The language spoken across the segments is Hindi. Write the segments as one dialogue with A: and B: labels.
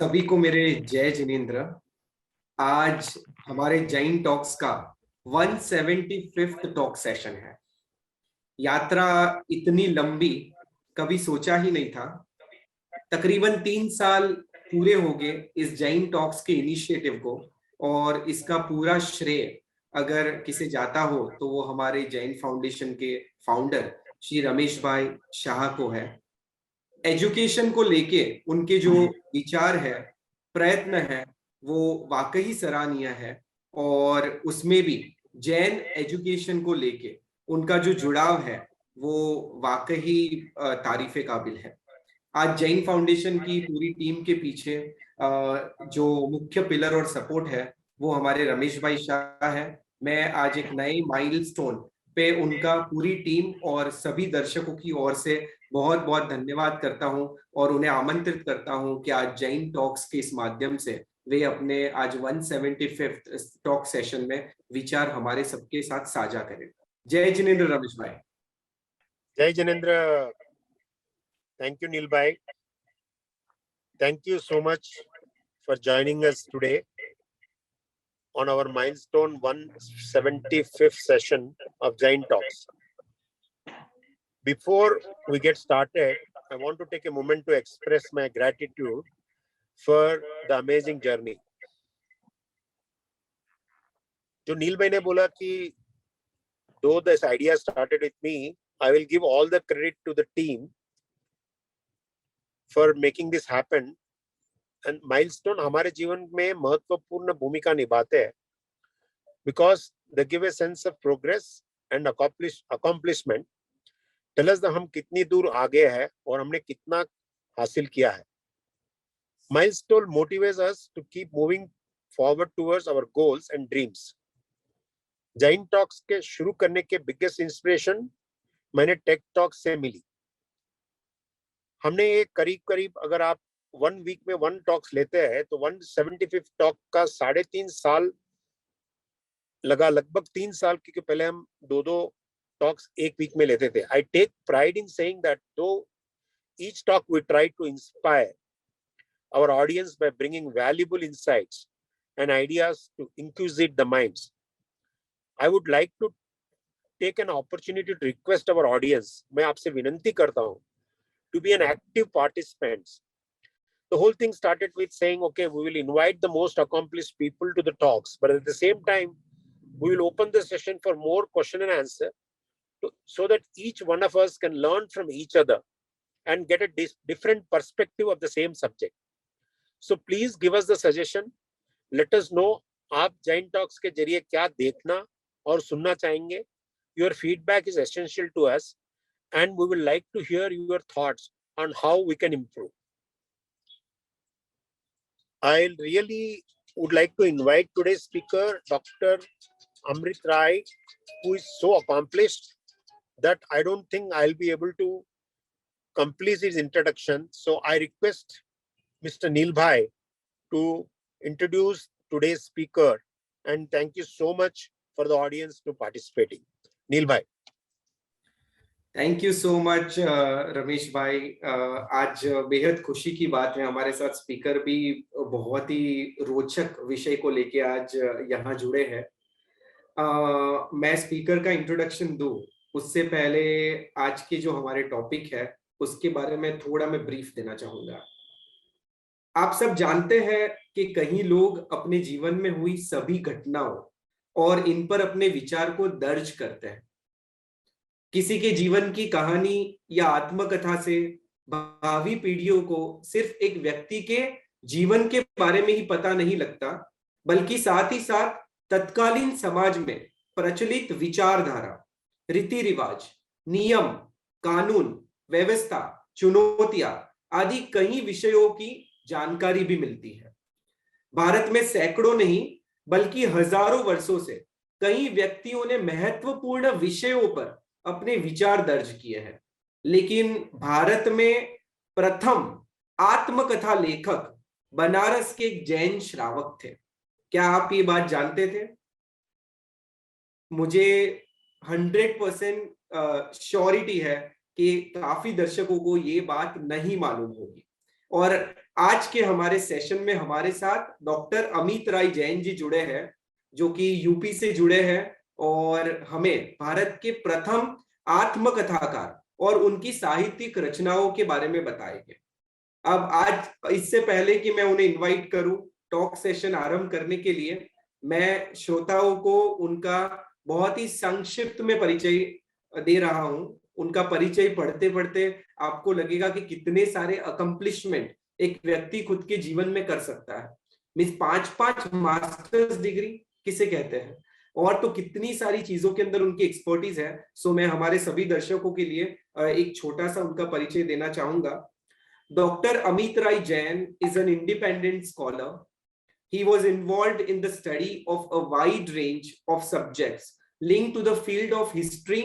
A: सभी को मेरे जय जिनेन्द्र। आज हमारे जैन टॉक्स का 175th टॉक सेशन है। यात्रा इतनी लंबी कभी सोचा ही नहीं था। तकरीबन 3 साल पूरे हो गए इस जैन टॉक्स के इनिशिएटिव को, और इसका पूरा श्रेय अगर किसे जाता हो तो वो हमारे जैन फाउंडेशन के फाउंडर श्री रमेश भाई शाह को है। एजुकेशन को लेके उनके जो विचार है, प्रयत्न है, वो वाकई सराहनीय है। और उसमें भी जैन एजुकेशन को लेके उनका जो जुड़ाव है वो वाकई तारीफे काबिल है। आज जैन फाउंडेशन की पूरी टीम के पीछे जो मुख्य पिलर और सपोर्ट है वो हमारे रमेश भाई शाह है। मैं आज एक नए माइलस्टोन पे उनका पूरी टीम और सभी दर्शकों की ओर से बहुत बहुत धन्यवाद करता हूं, और उन्हें आमंत्रित करता हूं कि आज जैन टॉक्स के इस माध्यम से वे अपने आज 175th टॉक सेशन में विचार हमारे सबके साथ साझा करें। जय जिनेन्द्र रमेश भाई।
B: जय Jinendra. Thank you, Neil Bhai. Thank you so much for joining us today on our milestone 175th session of Jain Talks. Before we get started, I want to take a moment to express my gratitude for the amazing journey. जो नील भाई ने बोला कि though this idea started with me, I will give all the credit to the team for making this happen. And milestone हमारे जीवन में महत्वपूर्ण भूमिका निभाते हैं because they give a sense of progress and accomplishment. Tell us हम कितनी दूर आगे हैं और हमने कितना हासिल किया है. Milestone motivates us to keep moving forward towards our goals and dreams. Jain talks के शुरू करने के बिगेस्ट इंस्पिरेशन मैंने टेक टॉक्स से मिली. हमने एक करीब अगर आप 1 वीक में 1 टॉक्स लेते हैं तो 175 टॉक का 3.5 साल लगा, लगभग 3 साल, क्योंकि पहले हम 2 टॉक्स एक वीक में लेते थे. I take pride in saying that though each talk we try to inspire our audience by bringing valuable insights and ideas to inquisitive the minds. I would like to take an opportunity to request our audience, मैं आपसे विनंती करता हूँ, to be an active participants. The whole thing started with saying, okay, we will invite the most accomplished people to the talks, but at the same time, we will open the session for more question and answer so that each one of us can learn from each other and get a different perspective of the same subject. So please give us the suggestion. Let us know आप जैन टॉक्स के जरिए क्या देखना और सुनना चाहेंगे. Your feedback is essential to us and we will like to hear your thoughts on how we can improve. I really would like to invite today's speaker, Dr. Amrit Rai, who is so accomplished that I don't think I'll be able to complete his introduction. So I request Mr. Neil Bhai to introduce today's speaker, and thank you so much for the audience to participating. Neil Bhai.
A: Thank you so much Ramesh भाई। आज बेहद खुशी की बात है, हमारे साथ स्पीकर भी बहुत ही रोचक विषय को लेके आज यहाँ जुड़े हैं। मैं स्पीकर का इंट्रोडक्शन दूं उससे पहले आज के जो हमारे टॉपिक है उसके बारे में थोड़ा मैं ब्रीफ देना चाहूंगा। आप सब जानते हैं कि कई लोग अपने जीवन में हुई सभी घटनाओं और इन पर अपने विचार को दर्ज करते हैं। किसी के जीवन की कहानी या आत्मकथा से भावी पीढ़ियों को सिर्फ एक व्यक्ति के जीवन के बारे में ही पता नहीं लगता, बल्कि साथ ही साथ तत्कालीन समाज में प्रचलित विचारधारा, रीति रिवाज, नियम, कानून, व्यवस्था, चुनौतियां आदि कई विषयों की जानकारी भी मिलती है। भारत में सैकड़ों नहीं बल्कि हजारों वर्षों से कई व्यक्तियों ने महत्वपूर्ण विषयों पर अपने विचार दर्ज किए हैं, लेकिन भारत में प्रथम आत्मकथा लेखक बनारस के एक जैन श्रावक थे। क्या आप ये बात जानते थे? मुझे 100% श्योरिटी है कि काफी दर्शकों को ये बात नहीं मालूम होगी। और आज के हमारे सेशन में हमारे साथ डॉक्टर अमित राय जैन जी जुड़े हैं, जो कि यूपी से जुड़े हैं और हमें भारत के प्रथम आत्मकथाकार और उनकी साहित्यिक रचनाओं के बारे में बताएंगे। अब आज इससे पहले कि मैं उन्हें इनवाइट करूं टॉक सेशन आरंभ करने के लिए, मैं श्रोताओं को उनका बहुत ही संक्षिप्त में परिचय दे रहा हूं। उनका परिचय पढ़ते पढ़ते आपको लगेगा कि कितने सारे अकम्प्लिशमेंट एक व्यक्ति खुद के जीवन में कर सकता है। मीन्स 5-5 मास्टर्स डिग्री किसे कहते हैं, और तो कितनी सारी चीजों के अंदर उनकी एक्सपर्टीज है। सो मैं हमारे सभी दर्शकों के लिए एक छोटा सा उनका परिचय देना चाहूंगा। Dr. Amit Rai Jain is an independent scholar. He was involved in the study of a wide range of subjects linked to the field of history,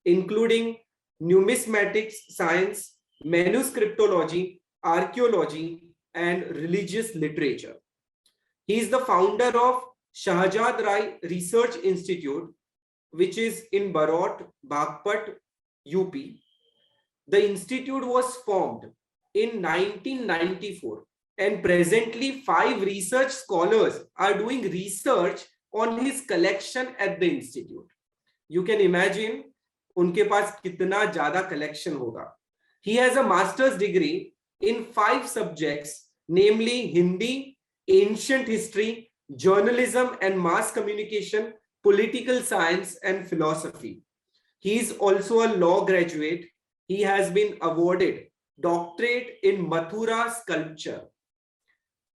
A: including numismatics science, manuscriptology, archaeology, and religious literature. He is the founder of Shahjad Rai Research Institute, which is in Barot, Bagpat, UP. The institute was formed in 1994, and presently 5 research scholars are doing research on his collection at the institute. You can imagine उनके पास कितना ज्यादा collection होगा. He has a master's degree in 5 subjects, namely Hindi, ancient history, journalism and mass communication, political science and philosophy. He is also a law graduate. He has been awarded doctorate in Mathura sculpture.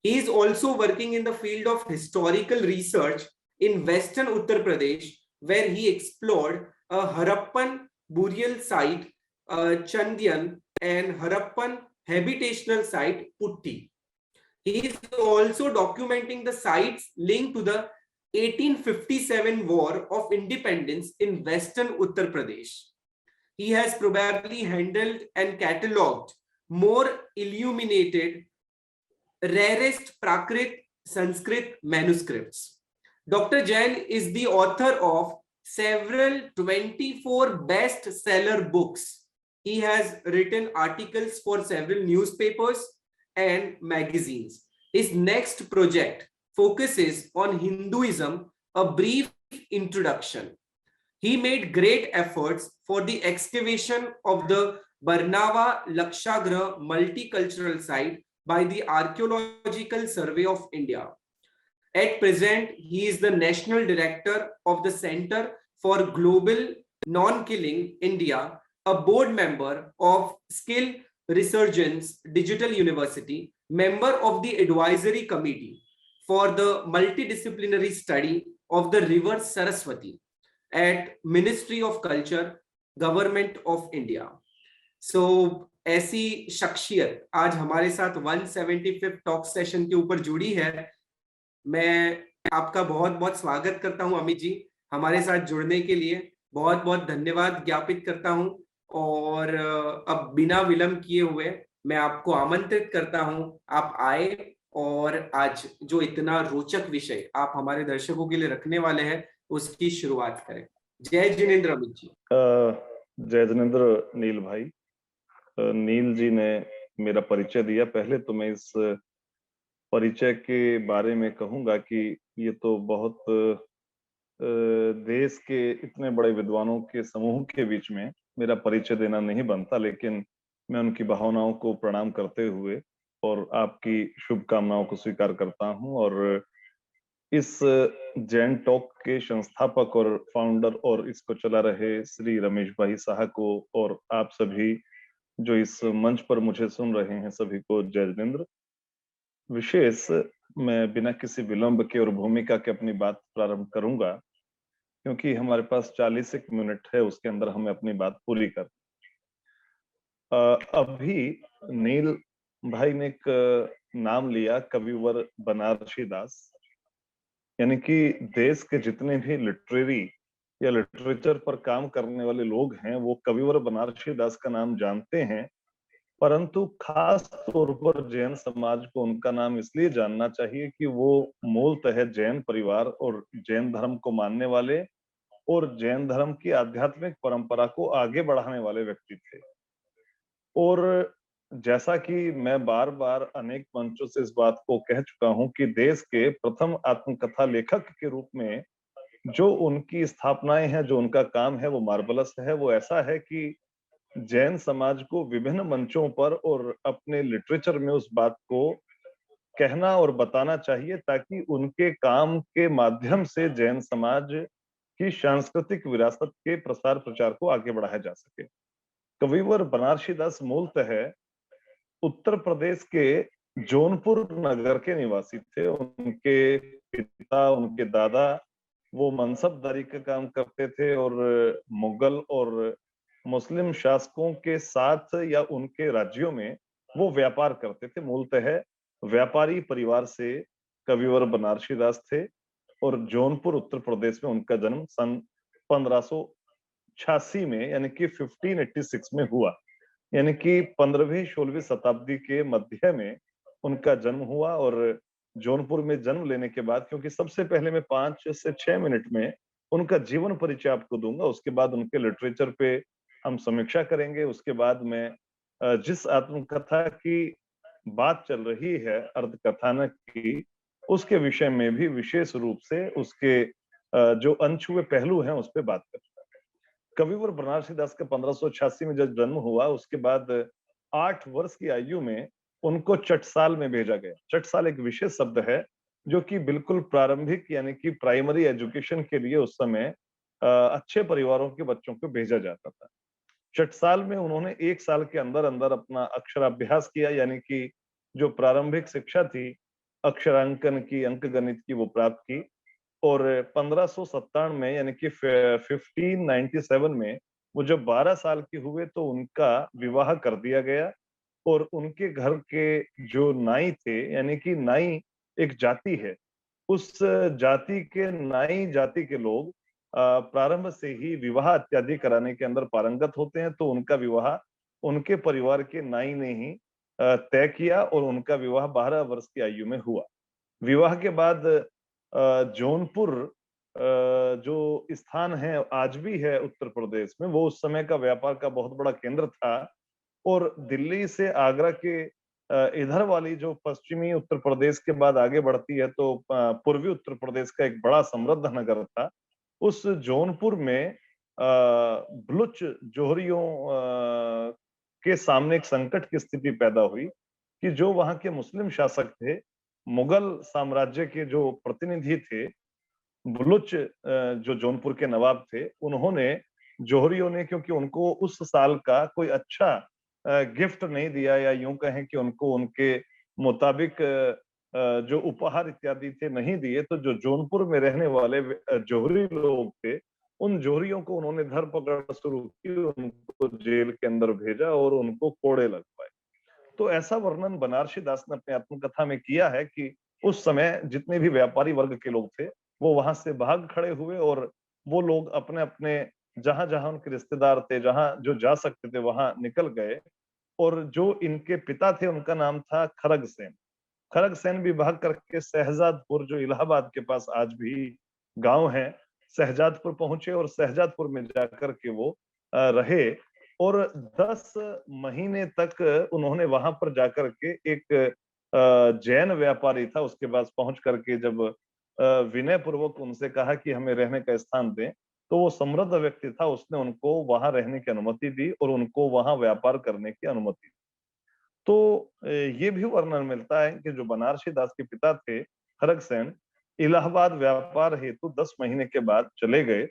A: He is also working in the field of historical research in Western Uttar Pradesh, where he explored a Harappan burial site, Chandian, and Harappan habitational site, Putti. He is also documenting the sites linked to the 1857 War of Independence in Western Uttar Pradesh. He has probably handled and catalogued more illuminated, rarest Prakrit Sanskrit manuscripts. Dr. Jain is the author of several 24 best-seller books. He has written articles for several newspapers and magazines. His next project focuses on Hinduism, a brief introduction. He made great efforts for the excavation of the Barnava Lakshagra multicultural site by the Archaeological Survey of India. At present, he is the National Director of the Center for Global Non-Killing India, a board member of Skill Resurgence Digital University, member of the Advisory Committee for the Multidisciplinary Study of the River Saraswati at Ministry of Culture, Government of India. So ऐसी शख्सियत आज हमारे साथ 175 टॉक सेशन के ऊपर जुड़ी है। मैं आपका बहुत बहुत स्वागत करता हूं अमित जी, हमारे साथ जुड़ने के लिए बहुत बहुत धन्यवाद ज्ञापित करता हूं। और अब बिना विलंब किए हुए मैं आपको आमंत्रित करता हूं, आप आए और आज जो इतना रोचक विषय आप हमारे दर्शकों के लिए रखने वाले हैं उसकी शुरुआत करें। जय जिनेंद्र अमित जी।
C: जय जिनेंद्र नील भाई। नील जी ने मेरा परिचय दिया। पहले तो मैं इस परिचय के बारे में कहूंगा कि ये तो बहुत देश के इतने बड़े विद्वानों के समूह के बीच में मेरा परिचय देना नहीं बनता, लेकिन मैं उनकी भावनाओं को प्रणाम करते हुए और आपकी शुभकामनाओं को स्वीकार करता हूं। और इस जैन टॉक के संस्थापक और फाउंडर और इसको चला रहे श्री रमेश भाई साहा को और आप सभी जो इस मंच पर मुझे सुन रहे हैं सभी को जय जिनेंद्र। विशेष मैं बिना किसी विलंब के और भूमिका के अपनी बात प्रारंभ करूंगा, क्योंकि हमारे पास 40 मिनट है, उसके अंदर हमें अपनी बात पूरी कर। अभी नील भाई ने एक नाम लिया, कविवर बनारसी दास। यानी कि देश के जितने भी लिटरेरी या लिटरेचर पर काम करने वाले लोग हैं वो कविवर बनारसी दास का नाम जानते हैं, परंतु खास तौर पर जैन समाज को उनका नाम इसलिए जानना चाहिए कि वो मूलतः जैन परिवार और जैन धर्म को मानने वाले और जैन धर्म की आध्यात्मिक परंपरा को आगे बढ़ाने वाले व्यक्ति थे। और जैसा कि मैं बार बार अनेक मंचों से इस बात को कह चुका हूं कि देश के प्रथम आत्मकथा लेखक के रूप में जो उनकी स्थापनाएं हैं, जो उनका काम है, वो मार्वलस है। वो ऐसा है कि जैन समाज को विभिन्न मंचों पर और अपने लिटरेचर में उस बात को कहना और बताना चाहिए, ताकि उनके काम के माध्यम से जैन समाज की सांस्कृतिक विरासत के प्रसार प्रचार को आगे बढ़ाया जा सके। कविवर बनारसी दास मूलतः उत्तर प्रदेश के जौनपुर नगर के निवासी थे। उनके पिता, उनके दादा वो मनसबदारी का काम करते थे और मुगल और मुस्लिम शासकों के साथ या उनके राज्यों में वो व्यापार करते थे। मूलतः व्यापारी परिवार से कविवर बनारसी दास थे और जौनपुर उत्तर प्रदेश में उनका जन्म सन 1586 में यानी कि 1586 में हुआ। यानी कि 15वीं-16वीं शताब्दी के मध्य में उनका जन्म हुआ। और जौनपुर में जन्म लेने के बाद, क्योंकि सबसे पहले मैं 5 से 6 मिनट में उनका जीवन परिचय आपको दूंगा, उसके बाद उनके लिटरेचर पे हम समीक्षा करेंगे। उसके बाद मैं जिस आत्मकथा की बात चल रही है, अर्धकथानक की, उसके विषय में भी विशेष रूप से उसके जो अनछुए पहलू हैं उस पे बात करेंगे। कविवर बनारसी दास का 1586 में जब जन्म हुआ, उसके बाद 8 वर्ष की आयु में उनको चटसाल में भेजा गया। चटसाल एक विशेष शब्द है जो कि बिल्कुल प्रारंभिक यानी कि प्राइमरी एजुकेशन के लिए उस समय अच्छे परिवारों के बच्चों को भेजा जाता था। चटसाल में उन्होंने 1 साल के अंदर-अंदर अपना अक्षराभ्यास किया, यानी कि जो प्रारंभिक शिक्षा थी, अक्षरांकन की, अंकगणित की, वो प्राप्त की। और 1597 में यानी कि 1597 में वो जब 12 साल के हुए तो उनका विवाह कर दिया गया। और उनके घर के जो नाई थे, यानी कि नाई एक जाति है, उस जाति के नाई जाति के लोग प्रारंभ से ही विवाह इत्यादि कराने के अंदर पारंगत होते हैं। तो उनका विवाह उनके परिवार के नाई ने ही तय किया और उनका विवाह 12 वर्ष की आयु में हुआ। विवाह के बाद जौनपुर जो स्थान है, आज भी है उत्तर प्रदेश में, वो उस समय का व्यापार का बहुत बड़ा केंद्र था। और दिल्ली से आगरा के इधर वाली जो पश्चिमी उत्तर प्रदेश के बाद आगे बढ़ती है, तो पूर्वी उत्तर प्रदेश का एक बड़ा समृद्ध नगर था। उस जौनपुर में बलूच जोहरियों के सामने एक संकट की स्थिति पैदा हुई कि जो वहां के मुस्लिम शासक थे, मुगल साम्राज्य के जो प्रतिनिधि थे, बलूच जो जौनपुर के नवाब थे, उन्होंने जोहरियों ने, क्योंकि उनको उस साल का कोई अच्छा गिफ्ट नहीं दिया, या यूं कहें कि उनको उनके मुताबिक जो उपहार इत्यादि थे नहीं दिए, तो जो जौनपुर में रहने वाले जोहरी लोग थे, उन जोहरियों को उन्होंने धरपकड़ शुरू की, उनको जेल के अंदर भेजा और उनको कोड़े लगवाए। तो ऐसा वर्णन बनारसी दास ने अपनी आत्मकथा में किया है कि उस समय जितने भी व्यापारी वर्ग के लोग थे, वो वहां से भाग खड़े हुए और वो लोग अपने अपने जहां जहां उनके रिश्तेदार थे, जहां जो जा सकते थे, वहां निकल गए। और जो इनके पिता थे, उनका नाम था खरग सेन। खरग सेन भी भाग करके शहजादपुर, जो इलाहाबाद के पास आज भी गांव है, शहजादपुर पहुंचे और शहजादपुर में जाकर के वो रहे। और 10 महीने तक उन्होंने वहां पर जाकर के एक जैन व्यापारी था, उसके पास पहुंच करके जब विनय पूर्वक उनसे कहा कि हमें रहने का स्थान दें, तो वो समृद्ध व्यक्ति था, उसने उनको वहां रहने की अनुमति दी और उनको वहां व्यापार करने की अनुमति दी। तो ये भी वर्णन मिलता है कि जो बनारसी दास के पिता थे, खरगसेन, इलाहाबाद व्यापार हेतु 10 महीने के बाद चले गए।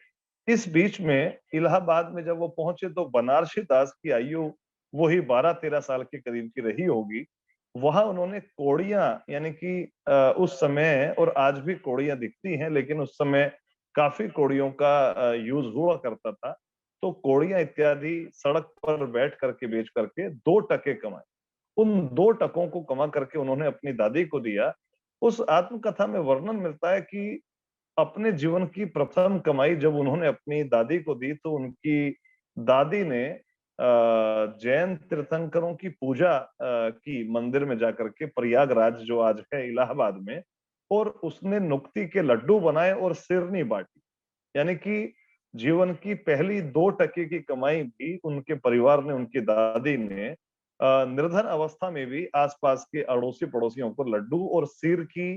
C: इस बीच में इलाहाबाद में जब वो पहुंचे तो बनारसी दास की आयु वही 12-13 साल के करीब की रही होगी। वहां उन्होंने कौड़ियां, यानी कि उस समय, और आज भी कौड़ियां दिखती हैं, लेकिन उस समय काफी कौड़ियों का यूज हुआ करता था। तो कौड़ियां इत्यादि सड़क पर बैठ करके बेच करके 2 टके कमाए। उन 2 टकों को कमा करके उन्होंने अपनी दादी को दिया। उस आत्मकथा में वर्णन मिलता है कि अपने जीवन की प्रथम कमाई जब उन्होंने अपनी दादी को दी, तो उनकी दादी ने जैन तीर्थंकरों की पूजा की मंदिर में जाकर के, प्रयागराज जो आज है इलाहाबाद में, और उसने नुक्ती के लड्डू बनाए और सिरनी बांटी। यानी कि जीवन की पहली 2 टके की कमाई भी उनके परिवार ने, उनकी दादी ने निर्धन अवस्था में भी आसपास के अड़ोसी पड़ोसियों को लड्डू और सिर की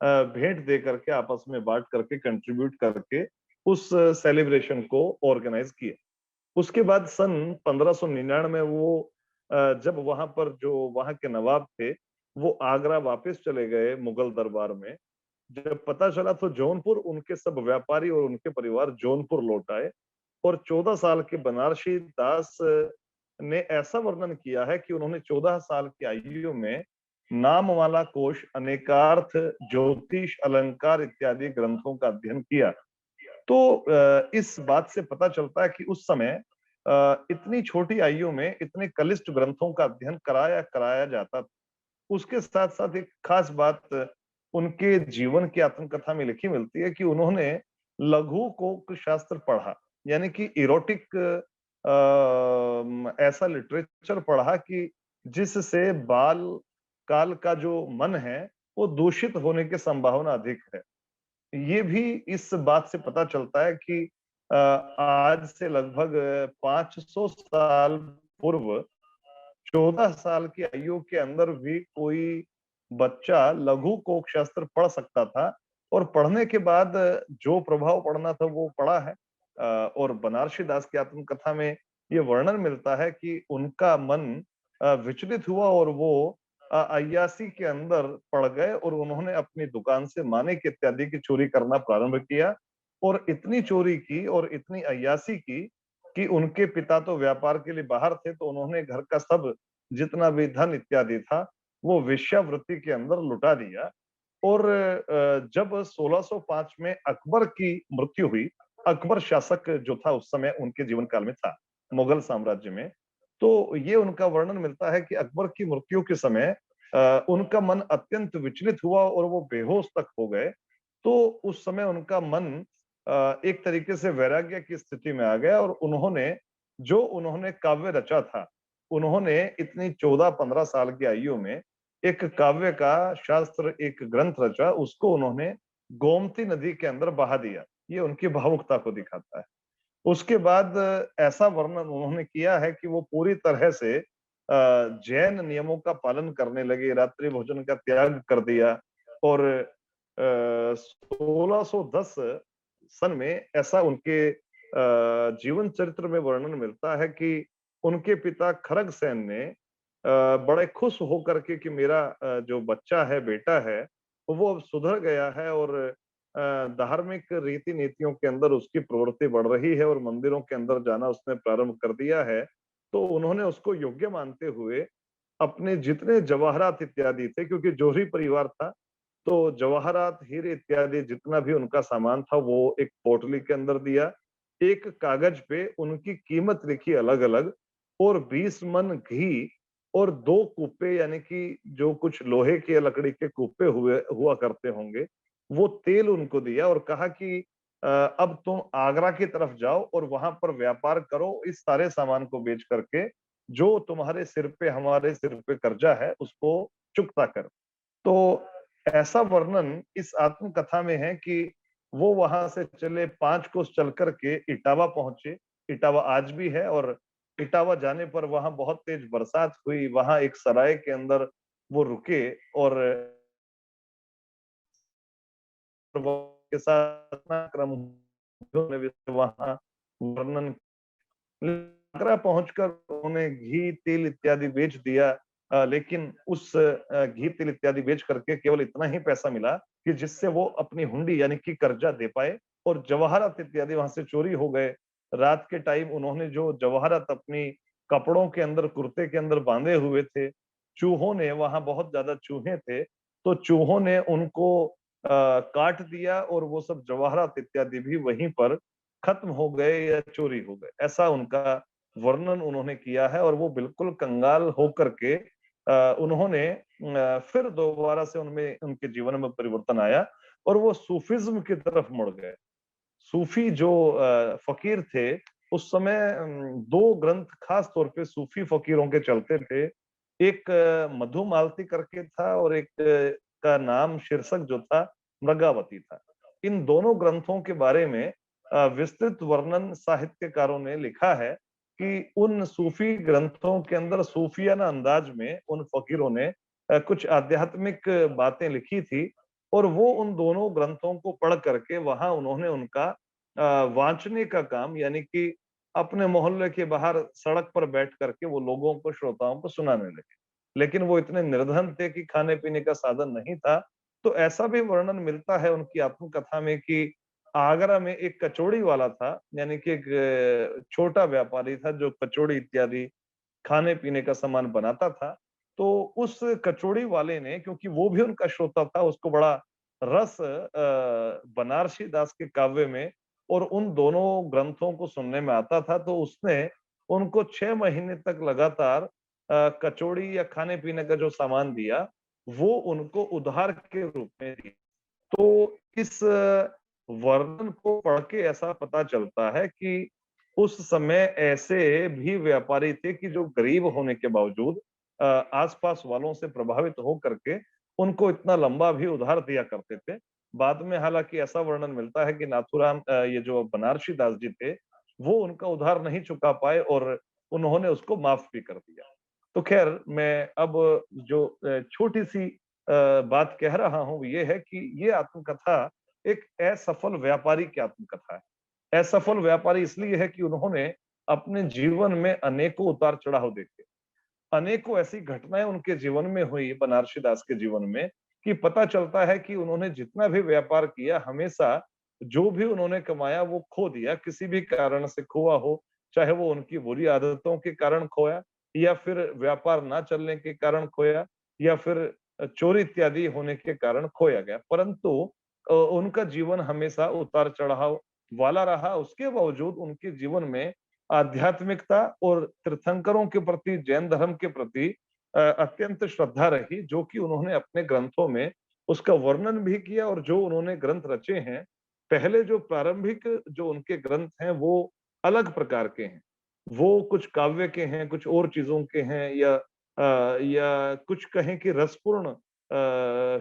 C: भेंट दे करके आपस में बांट करके कंट्रीब्यूट करके उस सेलिब्रेशन को ऑर्गेनाइज किया। उसके बाद सन 1599 में वो जब वहां पर जो वहां के नवाब थे वो आगरा वापस चले गए मुगल दरबार में, जब पता चला तो जौनपुर उनके सब व्यापारी और उनके परिवार जौनपुर लौट आए। और 14 साल के बनारसी दास ने ऐसा वर्णन किया है कि उन्होंने 14 साल की आयु में नाममाला कोश, अनेकार्थ, ज्योतिष, अलंकार इत्यादि ग्रंथों का अध्ययन किया। तो इस बात से पता चलता है कि उस समय इतनी छोटी आयु में इतने कलिष्ठ ग्रंथों का अध्ययन कराया कराया जाता था। उसके साथ साथ एक खास बात उनके जीवन की आत्मकथा में लिखी मिलती है कि उन्होंने लघु कोक शास्त्र पढ़ा, यानी कि इरोटिक ऐसा लिटरेचर पढ़ा कि जिससे बाल काल का जो मन है वो दूषित होने की संभावना अधिक है। ये भी इस बात से पता चलता है कि आज से लगभग 500 साल पूर्व 14 साल की आयु के अंदर भी कोई बच्चा लघु कोक शास्त्र पढ़ सकता था, और पढ़ने के बाद जो प्रभाव पड़ना था वो पड़ा है। और बनारसी दास की आत्मकथा में ये वर्णन मिलता है कि उनका मन विचलित हुआ और वो अय्यासी के अंदर पड़ गए और उन्होंने अपनी दुकान से मानिक इत्यादि की चोरी करना प्रारंभ किया, और इतनी चोरी की और इतनी अय्यासी की कि उनके पिता तो व्यापार के लिए बाहर थे, तो उन्होंने घर का सब जितना भी धन इत्यादि था वो वेश्यावृत्ति के अंदर लुटा दिया। और जब 1605 में अकबर की मृत्यु हुई, अकबर शासक जो था उस समय उनके जीवन काल में था मुगल साम्राज्य में, तो ये उनका वर्णन मिलता है कि अकबर की मृत्यु के समय उनका मन अत्यंत विचलित हुआ और वो बेहोश तक हो गए। तो उस समय उनका मन एक तरीके से वैराग्य की स्थिति में आ गया, और उन्होंने काव्य रचा था, उन्होंने इतनी 14-15 साल की आयु में एक काव्य का शास्त्र, एक ग्रंथ रचा, उसको उन्होंने गोमती नदी के अंदर बहा दिया। ये उनकी भावुकता को दिखाता है। उसके बाद ऐसा वर्णन उन्होंने किया है कि वो पूरी तरह से जैन नियमों का पालन करने लगे, रात्रि भोजन का त्याग कर दिया। और 1610 सन में ऐसा उनके जीवन चरित्र में वर्णन मिलता है कि उनके पिता खरग सेन ने बड़े खुश होकर के कि मेरा जो बच्चा है, बेटा है, वो अब सुधर गया है और धार्मिक रीति नीतियों के अंदर उसकी प्रवृत्ति बढ़ रही है और मंदिरों के अंदर जाना उसने प्रारंभ कर दिया है, तो उन्होंने उसको योग्य मानते हुए अपने जितने जवाहरात इत्यादि थे, क्योंकि जोहरी परिवार था, तो जवाहरात, हीरे इत्यादि जितना भी उनका सामान था वो एक पोटली के अंदर दिया। एक कागज पे उनकी कीमत लिखी अलग अलग, और 20 मन घी और 2 कूपे, यानी कि जो कुछ लोहे के या लकड़ी के कूपे हुआ करते होंगे, वो तेल उनको दिया और कहा कि अब तुम आगरा की तरफ जाओ और वहां पर व्यापार करो इस सारे सामान को बेच करके, जो तुम्हारे सिर पे, हमारे सिर पे कर्जा है उसको चुकता कर। तो ऐसा वर्णन इस आत्मकथा में है कि वो वहां से चले 5 कोस चल करके इटावा पहुंचे। इटावा आज भी है, और इटावा जाने पर वहां बहुत तेज बरसात हुई, वहां एक सराय के अंदर वो रुके और के साथ क्रम वहां वर्णन, आगरा पहुंचकर उन्होंने घी तेल इत्यादि बेच दिया। लेकिन उस घी तेल इत्यादि बेच करके केवल इतना ही पैसा मिला कि जिससे वो अपनी हुंडी यानी कि कर्जा दे पाए, और जवाहरात इत्यादि वहां से चोरी हो गए। रात के टाइम उन्होंने जो जवाहरात अपनी कपड़ों के अंदर, कुर्ते के अंदर बांधे हुए थे, चूहों ने, वहां बहुत ज्यादा चूहे थे, तो चूहों ने उनको काट दिया और वो सब जवाहरात इत्यादि भी वहीं पर खत्म हो गए या चोरी हो गए। ऐसा उनका वर्णन उन्होंने किया है, और वो बिल्कुल कंगाल होकर के उन्होंने फिर दोबारा से उनमें, उनके जीवन में परिवर्तन आया और वो सूफिज्म की तरफ मुड़ गए। सूफी जो फकीर थे उस समय, 2 ग्रंथ खास तौर पे सूफी फकीरों के चलते थे। एक मधुमालती करके था और एक का नाम, शीर्षक जो था, मृगावती था। इन दोनों ग्रंथों के बारे में विस्तृत वर्णन साहित्यकारों ने लिखा है कि उन सूफी ग्रंथों के अंदर सूफियाना अंदाज में उन फकीरों ने कुछ आध्यात्मिक बातें लिखी थी, और वो उन दोनों ग्रंथों को पढ़ करके वहां उन्होंने उनका वांचने का काम, यानी कि अपने मोहल्ले के बाहर सड़क पर बैठ करके वो लोगों को, श्रोताओं को सुनाने लगे। लेकिन वो इतने निर्धन थे कि खाने पीने का साधन नहीं था। तो ऐसा भी वर्णन मिलता है उनकी आत्मकथा में कि आगरा में एक कचौड़ी वाला था, यानी कि एक छोटा व्यापारी था जो कचौड़ी इत्यादि खाने पीने का सामान बनाता था। तो उस कचौड़ी वाले ने, क्योंकि वो भी उनका श्रोता था, उसको बड़ा रस बनारसी दास के काव्य में और उन दोनों ग्रंथों को सुनने में आता था, तो उसने उनको 6 महीने तक लगातार कचौड़ी या खाने पीने का जो सामान दिया, वो उनको उधार के रूप में दिया। तो इस वर्णन को पढ़ के ऐसा पता चलता है कि उस समय ऐसे भी व्यापारी थे कि जो गरीब होने के बावजूद आसपास वालों से प्रभावित हो करके उनको इतना लंबा भी उधार दिया करते थे। बाद में हालांकि ऐसा वर्णन मिलता है कि नाथूराम, ये जो बनारसी दास जी थे, वो उनका उधार नहीं चुका पाए और उन्होंने उसको माफ भी कर दिया। तो खैर, मैं अब जो छोटी सी बात कह रहा हूं ये है कि ये आत्मकथा एक असफल व्यापारी की आत्मकथा है। असफल व्यापारी इसलिए है कि उन्होंने अपने जीवन में अनेकों उतार चढ़ाव देखे, अनेकों ऐसी घटनाएं उनके जीवन में हुई, बनारसी दास के जीवन में, कि पता चलता है कि उन्होंने जितना भी व्यापार किया, हमेशा जो भी उन्होंने कमाया वो खो दिया, किसी भी कारण से खोआ हो, चाहे वो उनकी बुरी आदतों के कारण खोया, या फिर व्यापार ना चलने के कारण खोया, या फिर चोरी इत्यादि होने के कारण खोया गया। परंतु उनका जीवन हमेशा उतार चढ़ाव वाला रहा। उसके बावजूद उनके जीवन में आध्यात्मिकता और तीर्थंकरों के प्रति, जैन धर्म के प्रति अत्यंत श्रद्धा रही, जो कि उन्होंने अपने ग्रंथों में उसका वर्णन भी किया। और जो उन्होंने ग्रंथ रचे हैं, पहले जो प्रारंभिक जो उनके ग्रंथ हैं, वो अलग प्रकार के हैं। वो कुछ काव्य के हैं, कुछ और चीजों के हैं, या कुछ कहें कि रसपूर्ण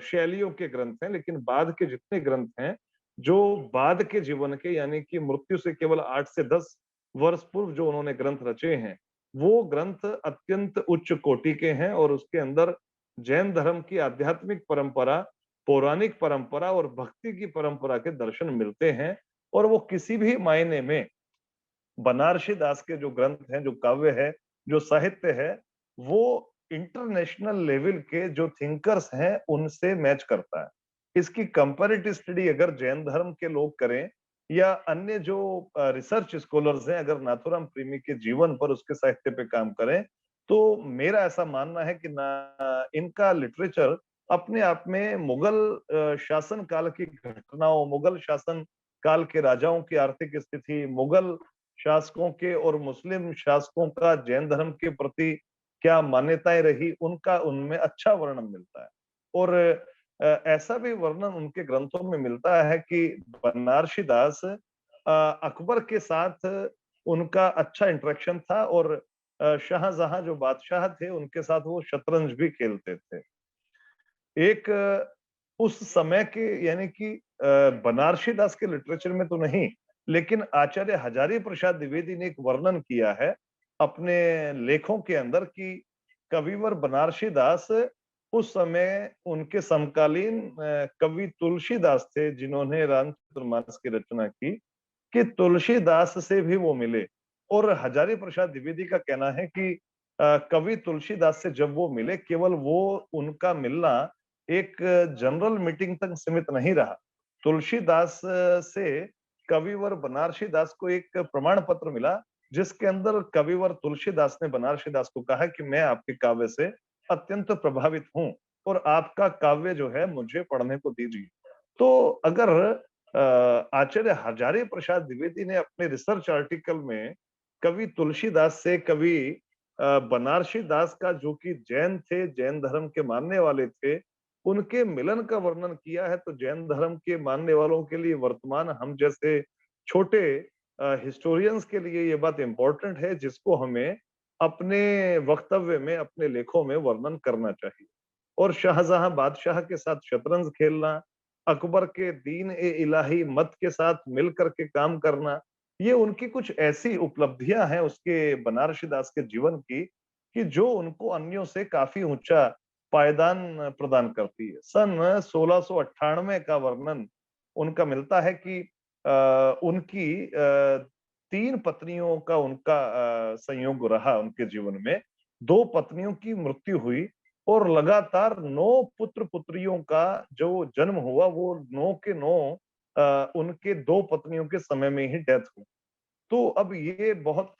C: शैलियों के ग्रंथ हैं। लेकिन बाद के जितने ग्रंथ हैं, जो बाद के जीवन के, यानी कि मृत्यु से केवल 8 से 10 वर्ष पूर्व जो उन्होंने ग्रंथ रचे हैं, वो ग्रंथ अत्यंत उच्च कोटि के हैं। और उसके अंदर जैन धर्म की आध्यात्मिक परंपरा, पौराणिक परंपरा और भक्ति की परंपरा के दर्शन मिलते हैं। और वो किसी भी मायने में बनारसी दास के जो ग्रंथ हैं, जो काव्य है, जो साहित्य है, वो इंटरनेशनल लेवल के जो थिंकर्स हैं उनसे मैच करता है। इसकी कंपैरेटिव स्टडी अगर जैन धर्म के लोग करें, या अन्य जो रिसर्च स्कॉलर्स हैं, अगर नाथूराम प्रेमी के जीवन पर, उसके साहित्य पे काम करें, तो मेरा ऐसा मानना है कि ना इनका लिटरेचर अपने आप में मुगल शासन काल की घटनाओं, मुगल शासन काल के राजाओं की आर्थिक स्थिति, मुगल शासकों के और मुस्लिम शासकों का जैन धर्म के प्रति क्या मान्यताएं रही, उनका उनमें अच्छा वर्णन मिलता है। और ऐसा भी वर्णन उनके ग्रंथों में मिलता है कि बनारसी दास अकबर के साथ उनका अच्छा इंटरेक्शन था, और शाहजहां जो बादशाह थे उनके साथ वो शतरंज भी खेलते थे। एक उस समय के, यानी कि बनारसी दास के लिटरेचर में तो नहीं, लेकिन आचार्य हजारी प्रसाद द्विवेदी ने एक वर्णन किया है अपने लेखों के अंदर कि कविवर बनारसी दास उस समय उनके समकालीन कवि तुलसीदास थे, जिन्होंने रामचरितमानस की रचना की, कि तुलसीदास से भी वो मिले। और हजारी प्रसाद द्विवेदी का कहना है कि कवि तुलसीदास से जब वो मिले, केवल वो उनका मिलना एक जनरल मीटिंग तक सीमित नहीं रहा। तुलसीदास से कविवर बनारसी दास को एक प्रमाण पत्र मिला, जिसके अंदर कविवर तुलसीदास ने बनारसी दास को कहा कि मैं आपके काव्य से अत्यंत प्रभावित हूं, और आपका काव्य जो है मुझे पढ़ने को दीजिए। तो अगर आचार्य हजारी प्रसाद द्विवेदी ने अपने रिसर्च आर्टिकल में कवि तुलसीदास से कवि बनारसी दास का, जो कि जैन थे, जैन धर्म के मानने वाले थे, उनके मिलन का वर्णन किया है, तो जैन धर्म के मानने वालों के लिए, वर्तमान हम जैसे छोटे हिस्टोरियंस के लिए ये बात इंपॉर्टेंट है, जिसको हमें अपने वक्तव्य में, अपने लेखों में वर्णन करना चाहिए। और शाहजहां बादशाह के साथ शतरंज खेलना, अकबर के दीन ए इलाही मत के साथ मिलकर के काम करना, ये उनकी कुछ ऐसी उपलब्धियां हैं उसके बनारसी दास के जीवन की कि जो उनको अन्यों से काफी ऊंचा पायदान प्रदान करती है। सन 1698 का वर्णन उनका मिलता है कि उनकी 3 पत्नियों का उनका संयोग रहा उनके जीवन में। 2 पत्नियों की मृत्यु हुई और लगातार 9 पुत्र पुत्रियों का जो जन्म हुआ वो 9 के 9 उनके 2 पत्नियों के समय में ही डेथ हुई। तो अब ये बहुत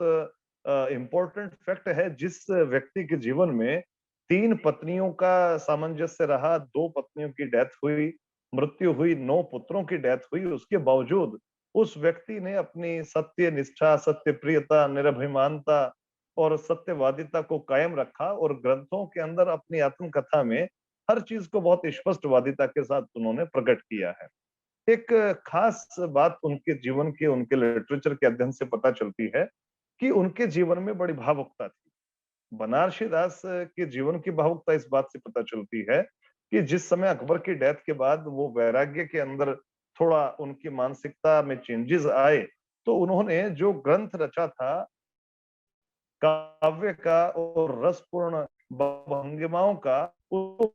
C: इम्पोर्टेंट फैक्ट है, जिस व्यक्ति के जीवन में 3 पत्नियों का सामंजस्य रहा, 2 पत्नियों की डेथ हुई, मृत्यु हुई, 9 पुत्रों की डेथ हुई, उसके बावजूद उस व्यक्ति ने अपनी सत्य निष्ठा, सत्य प्रियता, निरभिमानता और सत्यवादिता को कायम रखा और ग्रंथों के अंदर अपनी आत्मकथा में हर चीज को बहुत स्पष्टवादिता के साथ उन्होंने प्रकट किया है। एक खास बात उनके जीवन के, उनके लिटरेचर के अध्ययन से पता चलती है कि उनके जीवन में बड़ी भावुकता थी। बनारसी दास के जीवन की भावुकता इस बात से पता चलती है कि जिस समय अकबर की डेथ के बाद वो वैराग्य के अंदर थोड़ा उनकी मानसिकता में चेंजेस आए, तो उन्होंने जो ग्रंथ रचा था काव्य का और रसपूर्ण भंगिमाओं का, उसको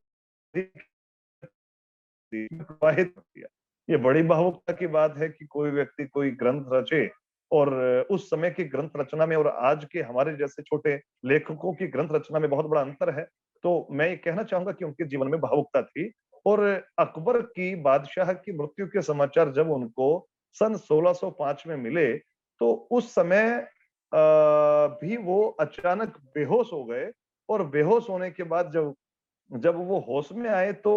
C: प्रवाहित किया। ये बड़ी भावुकता की बात है कि कोई व्यक्ति कोई ग्रंथ रचे और उस समय की ग्रंथ रचना में और आज के हमारे जैसे छोटे लेखकों की ग्रंथ रचना में बहुत बड़ा अंतर है। तो मैं ये कहना चाहूंगा कि उनके जीवन में भावुकता थी और अकबर की बादशाह की मृत्यु के समाचार जब उनको सन 1605 में मिले, तो उस समय भी वो अचानक बेहोश हो गए और बेहोश होने के बाद जब जब वो होश में आए तो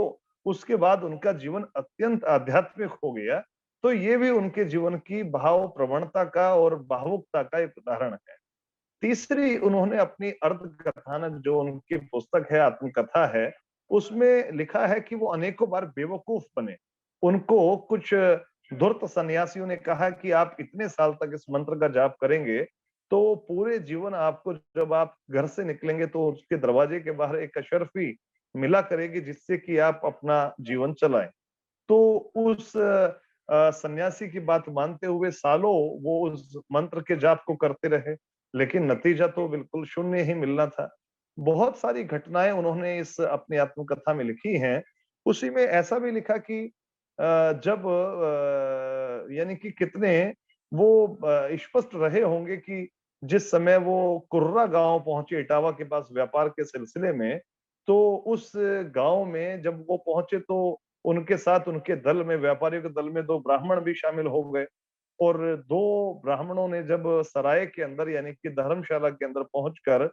C: उसके बाद उनका जीवन अत्यंत आध्यात्मिक हो गया। तो ये भी उनके जीवन की भाव प्रवणता का और भावुकता का एक उदाहरण है। तीसरी उन्होंने अपनी अर्ध कथानक जो उनकी पुस्तक है, आत्मकथा है, उसमें लिखा है कि वो अनेकों बार बेवकूफ बने। उनको कुछ धूर्त सन्यासियों ने कहा कि आप इतने साल तक इस मंत्र का जाप करेंगे, तो पूरे जीवन आपको जब आप घर से निकलेंगे तो उसके दरवाजे के बाहर एक अशर्फी मिला करेगी जिससे कि आप अपना जीवन चलाएं। तो उस सन्यासी की बात मानते हुए सालों वो उस मंत्र के जाप को करते रहे, लेकिन नतीजा तो बिल्कुल शून्य ही मिलना था। बहुत सारी घटनाएं उन्होंने इस अपनी आत्मकथा में लिखी हैं। उसी में ऐसा भी लिखा कि जब यानी कि कितने वो स्पष्ट रहे होंगे कि जिस समय वो कुर्रा गांव पहुंचे इटावा के पास व्यापार के सिलसिले में, तो उस गांव में जब वो पहुंचे तो उनके साथ उनके दल में, व्यापारियों के दल में 2 ब्राह्मण भी शामिल हो गए और 2 ब्राह्मणों ने जब सराय के अंदर यानी कि धर्मशाला के अंदर पहुंचकर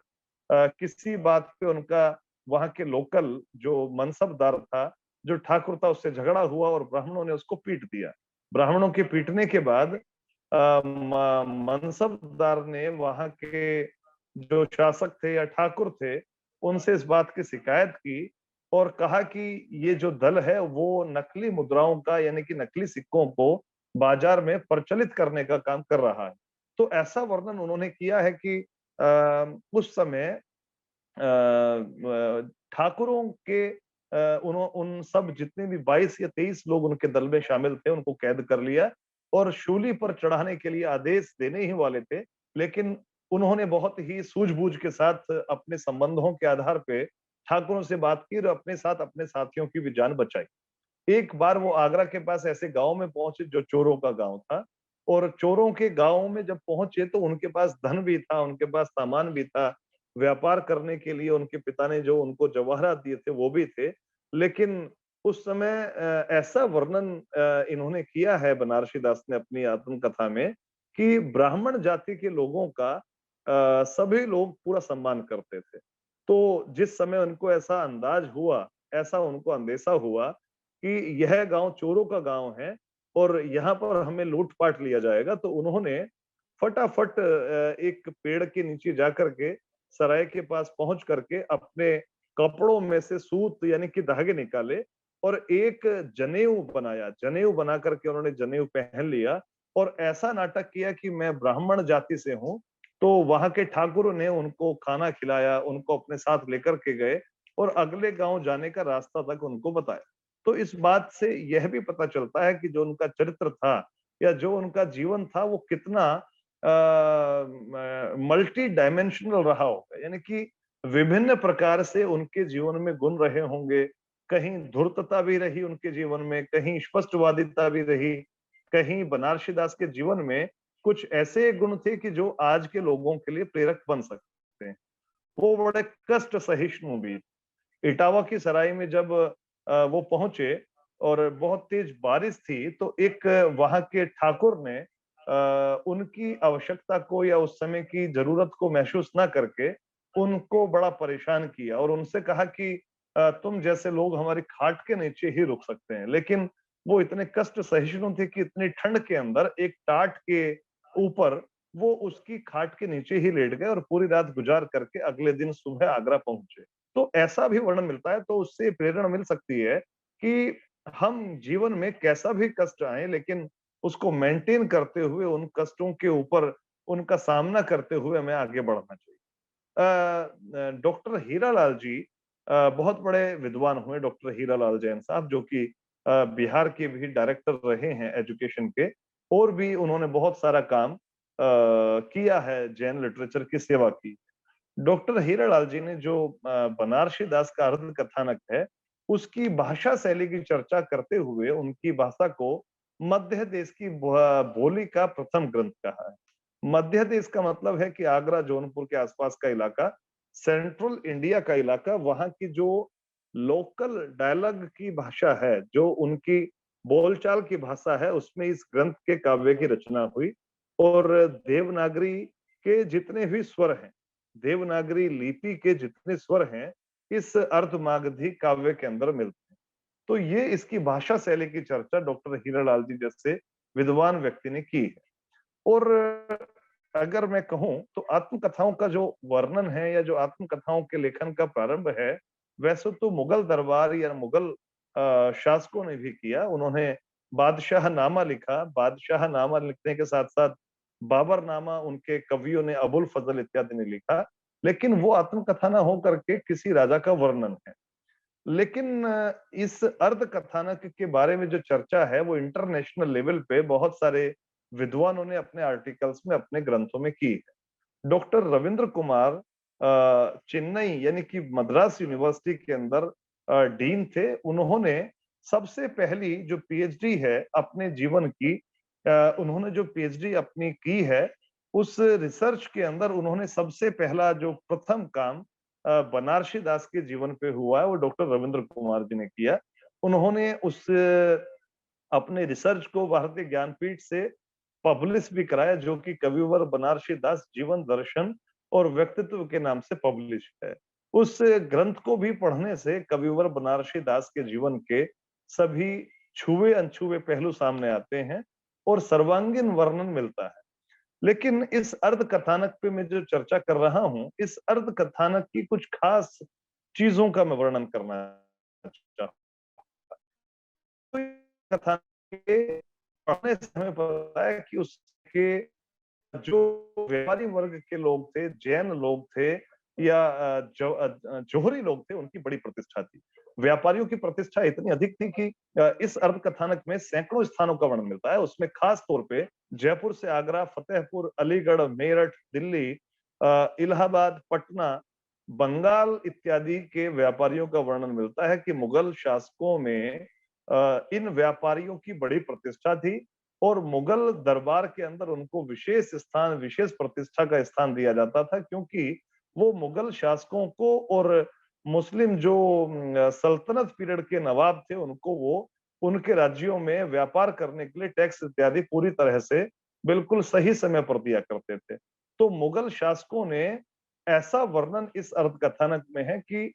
C: किसी बात पे उनका वहां के लोकल जो मनसबदार था, जो ठाकुर था, उससे झगड़ा हुआ और ब्राह्मणों ने उसको पीट दिया। ब्राह्मणों के पीटने के बाद मनसबदार ने वहां के जो शासक थे या ठाकुर थे, उनसे इस बात की शिकायत की और कहा कि ये जो दल है वो नकली मुद्राओं का यानी कि नकली सिक्कों को बाजार में प्रचलित करने का काम कर रहा है। तो ऐसा वर्णन उन्होंने किया है कि उस समय ठाकुरों के उन सब जितने भी 22 या 23 लोग उनके दल में शामिल थे उनको कैद कर लिया और शूली पर चढ़ाने के लिए आदेश देने ही वाले थे, लेकिन उन्होंने बहुत ही सूझबूझ के साथ अपने संबंधों के आधार पे ठाकुरों से बात की और अपने साथ अपने साथियों की भी जान बचाई। एक बार वो आगरा के पास ऐसे गांव में पहुंचे जो चोरों का गांव था और चोरों के गांव में जब पहुंचे तो उनके पास धन भी था, उनके पास सामान भी था, व्यापार करने के लिए उनके पिता ने जो उनको जवाहरात दिए थे वो भी थे। लेकिन उस समय ऐसा वर्णन इन्होंने किया है बनारसी दास ने अपनी आत्मकथा में कि ब्राह्मण जाति के लोगों का सभी लोग पूरा सम्मान करते थे। तो जिस समय उनको ऐसा अंदाज हुआ, ऐसा उनको अंदेशा हुआ कि यह गांव चोरों का गांव है और यहाँ पर हमें लूट-पाट लिया जाएगा, तो उन्होंने फटाफट एक पेड़ के नीचे जाकर के सराय के पास पहुंच करके अपने कपड़ों में से सूत यानी कि धागे निकाले और एक जनेऊ बनाया। जनेऊ बना करके उन्होंने जनेऊ पहन लिया और ऐसा नाटक किया कि मैं ब्राह्मण जाति से हूँ। तो वहां के ठाकुर ने उनको खाना खिलाया, उनको अपने साथ लेकर के गए और अगले गांव जाने का रास्ता तक उनको बताया। तो इस बात से यह भी पता चलता है कि जो उनका चरित्र था, या जो उनका जीवन था वो कितना मल्टी डायमेंशनल रहा होगा, यानी कि विभिन्न प्रकार से उनके जीवन में गुण रहे होंगे। कहीं धूर्तता भी रही उनके जीवन में, कहीं स्पष्टवादिता भी रही, कहीं बनारसी दास के जीवन में कुछ ऐसे गुण थे कि जो आज के लोगों के लिए प्रेरक बन सकते हैं। वो बड़े कष्ट सहिष्णु भी। इटावा की सराय में जब वो पहुंचे और बहुत तेज बारिश थी, तो एक वहां के ठाकुर ने उनकी आवश्यकता को या उस समय की जरूरत को महसूस ना करके उनको बड़ा परेशान किया और उनसे कहा कि तुम जैसे लोग हमारी खाट के नीचे ही रुक सकते हैं। लेकिन वो इतने कष्ट सहिष्णु थे कि इतनी ठंड के अंदर एक टाट के ऊपर वो उसकी खाट के नीचे ही लेट गए और पूरी रात गुजार करके अगले दिन सुबह आगरा पहुंचे। तो ऐसा भी वर्णन मिलता है, तो उससे प्रेरणा मिल सकती है कि हम जीवन में कैसा भी कष्ट आए लेकिन उसको मेंटेन करते हुए उन कष्टों के ऊपर उनका सामना करते हुए हमें आगे बढ़ना चाहिए। डॉक्टर हीरालाल जी बहुत बड़े विद्वान हुए, डॉक्टर हीरालाल जैन साहब, जो कि बिहार के भी डायरेक्टर रहे हैं एजुकेशन के, और भी उन्होंने बहुत सारा काम किया है, जैन लिटरेचर की सेवा की। डॉक्टर हीरालाल जी ने जो बनारसी दास का अर्थ कथानक है, उसकी भाषा शैली की चर्चा करते हुए उनकी भाषा को मध्य देश की बोली का प्रथम ग्रंथ कहा है। मध्य देश का मतलब है कि आगरा जौनपुर के आसपास का इलाका, सेंट्रल इंडिया का इलाका, वहां की जो लोकल डायलॉग की भाषा है, जो उनकी बोलचाल की भाषा है, उसमें इस ग्रंथ के काव्य की रचना हुई। और देवनागरी के जितने भी स्वर हैं, देवनागरी लिपि के जितने स्वर हैं, इस अर्धमागधी काव्य के अंदर मिलते हैं। तो ये इसकी भाषा शैली की चर्चा डॉक्टर हीरालाल जी जैसे विद्वान व्यक्ति ने की है। और अगर मैं कहूं तो आत्मकथाओं का जो वर्णन है या जो आत्मकथाओं के लेखन का प्रारंभ है, वैसे तो मुगल दरबार या मुगल शासकों ने भी किया। उन्होंने बादशाह नामा लिखा, बादशाह नामा लिखने के साथ साथ बाबर नामा उनके कवियों ने, अबुल फजल इत्यादि ने लिखा, लेकिन वो आत्मकथा ना हो करके किसी राजा का वर्णन है। लेकिन इस अर्ध कथानक के बारे में जो चर्चा है वो इंटरनेशनल लेवल पे बहुत सारे विद्वानों ने अपने आर्टिकल्स में, अपने ग्रंथों में की है। डॉक्टर रविंद्र कुमार चेन्नई यानी कि मद्रास यूनिवर्सिटी के अंदर डीन थे। उन्होंने सबसे पहली जो पीएचडी है अपने जीवन की, उन्होंने जो पीएचडी अपनी की है, उस रिसर्च के अंदर उन्होंने सबसे पहला जो प्रथम काम बनारसी दास के जीवन पे हुआ है, वो डॉक्टर रविंद्र कुमार जी ने किया। उन्होंने उस अपने रिसर्च को भारतीय ज्ञानपीठ से पब्लिश भी कराया, जो कि कविवर बनारसी दास जीवन दर्शन और व्यक्तित्व के नाम से पब्लिश है। उस ग्रंथ को भी पढ़ने से कविवर बनारसी दास के जीवन के सभी छुए अनछुए पहलू सामने आते हैं और सर्वांगीण वर्णन मिलता है। लेकिन इस अर्ध कथानक पे मैं जो चर्चा कर रहा हूं, इस अर्ध कथानक की कुछ खास चीजों का मैं वर्णन करना चाहूंगा। तो कथानक के पढ़ने से हमें पता है कि उसके जो व्यापारी वर्ग के लोग थे, जैन लोग थे या जोहरी लोग थे, उनकी बड़ी प्रतिष्ठा थी। व्यापारियों की प्रतिष्ठा इतनी अधिक थी कि इस अर्ध कथानक में सैकड़ों स्थानों का वर्णन मिलता है। उसमें खास तौर पे जयपुर से आगरा, फतेहपुर, अलीगढ़, मेरठ, दिल्ली, इलाहाबाद, पटना, बंगाल इत्यादि के व्यापारियों का वर्णन मिलता है कि मुगल शासकों में इन व्यापारियों की बड़ी प्रतिष्ठा थी और मुगल दरबार के अंदर उनको विशेष स्थान, विशेष प्रतिष्ठा का स्थान दिया जाता था, क्योंकि वो मुगल शासकों को और मुस्लिम जो सल्तनत पीरियड के नवाब थे, उनको वो उनके राज्यों में व्यापार करने के लिए टैक्स इत्यादि पूरी तरह से बिल्कुल सही समय पर दिया करते थे। तो मुगल शासकों ने ऐसा वर्णन इस अर्ध कथानक में है कि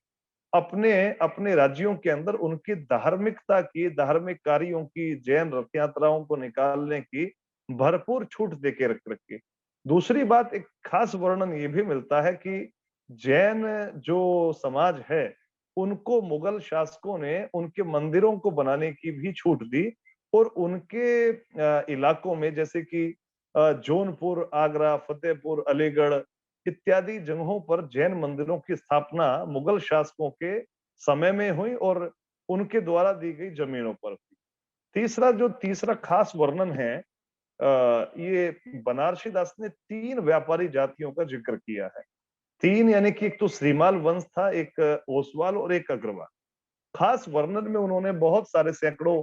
C: अपने अपने राज्यों के अंदर उनकी धार्मिकता की, धार्मिक कार्यों की, जैन रथ यात्राओं को निकालने की भरपूर छूट देके रख रखी। दूसरी बात, एक खास वर्णन ये भी मिलता है कि जैन जो समाज है, उनको मुगल शासकों ने उनके मंदिरों को बनाने की भी छूट दी और उनके इलाकों में, जैसे कि जौनपुर, आगरा, फतेहपुर, अलीगढ़ इत्यादि जगहों पर जैन मंदिरों की स्थापना मुगल शासकों के समय में हुई और उनके द्वारा दी गई जमीनों पर हुई। तीसरा खास वर्णन है ये बनारसी दास ने 3 व्यापारी जातियों का जिक्र किया है। 3 यानी कि एक तो श्रीमाल वंश था, एक ओसवाल और एक अग्रवाल। खास वर्णन में उन्होंने बहुत सारे सैकड़ों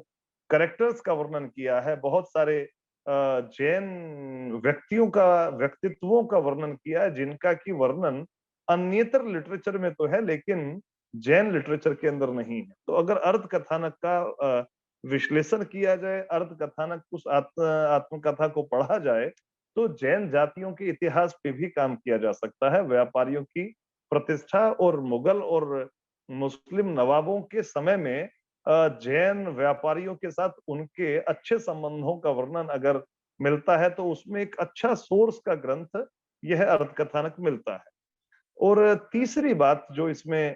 C: कैरेक्टर्स का वर्णन किया है, बहुत सारे जैन व्यक्तियों का व्यक्तित्वों का वर्णन किया है, जिनका कि वर्णन अन्यतर लिटरेचर में तो है लेकिन जैन लिटरेचर के अंदर नहीं है। तो अगर अर्थ कथानक का विश्लेषण किया जाए, अर्थ कथानक उस आत्मकथा को पढ़ा जाए, तो जैन जातियों के इतिहास पे भी काम किया जा सकता है। व्यापारियों की प्रतिष्ठा और मुगल और मुस्लिम नवाबों के समय में जैन व्यापारियों के साथ उनके अच्छे संबंधों का वर्णन अगर मिलता है तो उसमें एक अच्छा सोर्स का ग्रंथ यह अर्थकथानक मिलता है। और तीसरी बात जो इसमें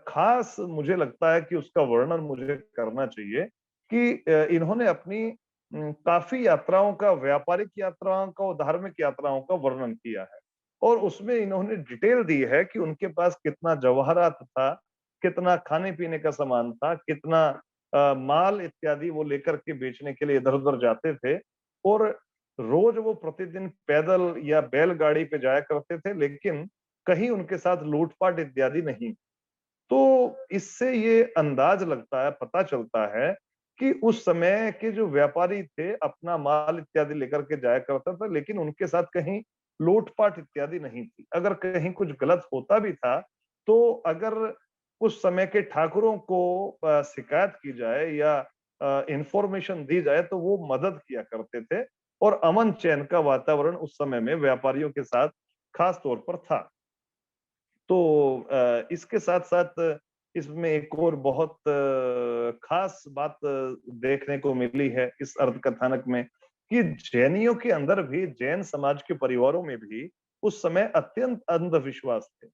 C: खास मुझे लगता है कि उसका वर्णन मुझे करना चाहिए कि इन्होंने अपनी काफी यात्राओं का, व्यापारिक यात्राओं का और धार्मिक यात्राओं का वर्णन किया है और उसमें इन्होंने डिटेल दी है कि उनके पास कितना जवाहरात था, कितना खाने पीने का सामान था, कितना माल इत्यादि वो लेकर के बेचने के लिए इधर-उधर जाते थे और रोज वो प्रतिदिन पैदल या बैलगाड़ी पे जाया करते थे, लेकिन कहीं उनके साथ लूटपाट इत्यादि नहीं। तो इससे ये अंदाज लगता है, पता चलता है कि उस समय के जो व्यापारी थे, अपना माल इत्यादि लेकर के जाया करता था, लेकिन उनके साथ कहीं लूटपाट इत्यादि नहीं थी। अगर कहीं कुछ गलत होता भी था, तो अगर उस समय के ठाकुरों को शिकायत की जाए या इंफॉर्मेशन दी जाए, तो वो मदद किया करते थे और अमन चैन का वातावरण उस समय में व्यापारियों के साथ खास तौर पर था। तो इसके साथ-साथ इसमें एक और बहुत खास बात देखने को मिली है इस अर्थ कथानक में कि जैनियों के अंदर भी, जैन समाज के परिवारों में भी उस समय अत्यंत अंधविश्वास थे।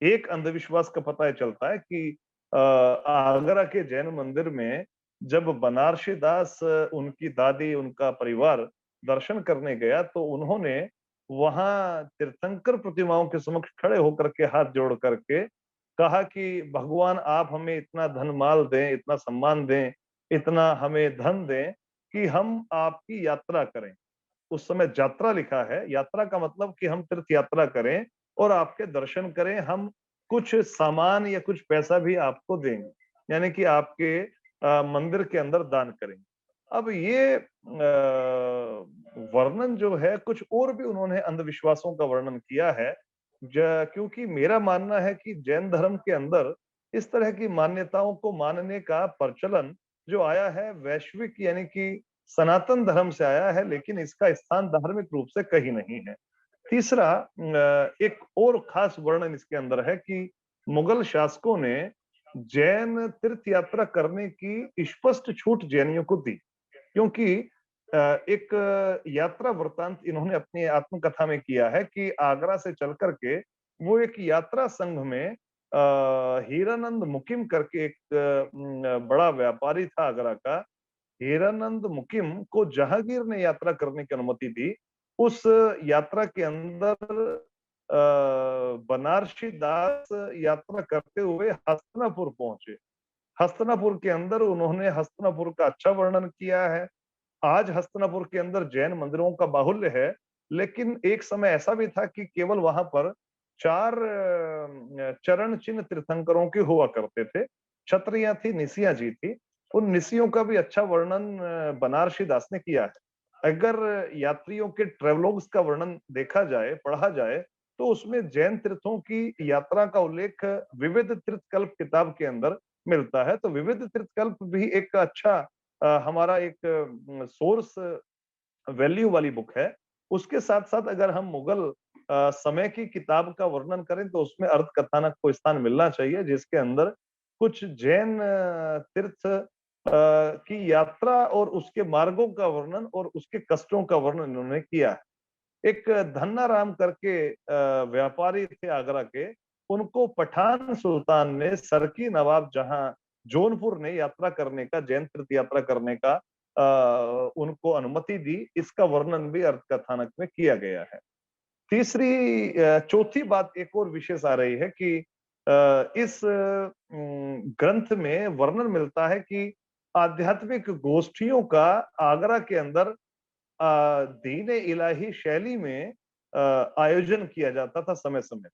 C: एक अंधविश्वास का पता ये चलता है कि आगरा के जैन मंदिर में जब बनारसी दास उनकी दादी, उनका परिवार दर्शन करने गया तो उन्होंने वहां तीर्थंकर प्रतिमाओं के समक्ष खड़े होकर के हाथ जोड़ करके कहा कि भगवान आप हमें इतना धन माल दें, इतना सम्मान दें, इतना हमें धन दें कि हम आपकी यात्रा करें। उस समय यात्रा लिखा है, यात्रा का मतलब कि हम तीर्थ यात्रा करें और आपके दर्शन करें, हम कुछ सामान या कुछ पैसा भी आपको देंगे, यानी कि आपके मंदिर के अंदर दान करेंगे। अब ये वर्णन जो है कुछ और भी उन्होंने अंधविश्वासों का वर्णन किया है, क्योंकि मेरा मानना है कि जैन धर्म के अंदर इस तरह की मान्यताओं को मानने का प्रचलन जो आया है वैश्विक यानी कि सनातन धर्म से आया है, लेकिन इसका स्थान धार्मिक रूप से कहीं नहीं है। तीसरा एक और खास वर्णन इसके अंदर है कि मुगल शासकों ने जैन तीर्थ यात्रा करने की स्पष्ट छूट जैनियों को दी, क्योंकि एक यात्रा वृत्तांत इन्होंने अपनी आत्मकथा में किया है कि आगरा से चल करके वो एक यात्रा संघ में हीरानंद मुकिम करके एक बड़ा व्यापारी था आगरा का, हीरानंद मुकिम को जहांगीर ने यात्रा करने की अनुमति दी। उस यात्रा के अंदर बनारसी दास यात्रा करते हुए हस्तिनापुर पहुंचे। हस्तिनापुर के अंदर उन्होंने हस्तिनापुर का अच्छा वर्णन किया है। आज हस्तिनापुर के अंदर जैन मंदिरों का बाहुल्य है, लेकिन एक समय ऐसा भी था कि केवल वहां पर 4 चरण चिन्ह तीर्थंकरों के हुआ करते थे। क्षत्रियाँ थी, निसियाँ जी थी। उन निसियों का भी अच्छा वर्णन बनारसी दास ने किया है। अगर यात्रियों के ट्रेवलॉग्स का वर्णन देखा जाए, पढ़ा जाए, तो उसमें जैन तीर्थों की यात्रा का उल्लेख विविध तीर्थकल्प किताब के अंदर मिलता है। तो विविध तीर्थकल्प भी एक अच्छा हमारा एक सोर्स वैल्यू वाली बुक है। उसके साथ-साथ अगर हम मुगल समय की किताब का वर्णन करें तो उसमें अर्थ कथानक को स्थान मिलना चाहिए, जिसके अंदर कुछ जैन तीर्थ की यात्रा और उसके मार्गों का वर्णन और उसके कष्टों का वर्णन इन्होंने किया है। एक धन्नाराम करके व्यापारी थे आगरा के, उनको पठान सुल्तान ने सरकी नवाब जहां जौनपुर ने यात्रा करने का, जैन तीर्थ यात्रा करने का उनको अनुमति दी। इसका वर्णन भी अर्थ कथानक में किया गया है। चौथी बात एक और विशेष आ रही है कि इस ग्रंथ में वर्णन मिलता है कि आध्यात्मिक गोष्ठियों का आगरा के अंदर दीन इलाही शैली में आयोजन किया जाता था समय समय।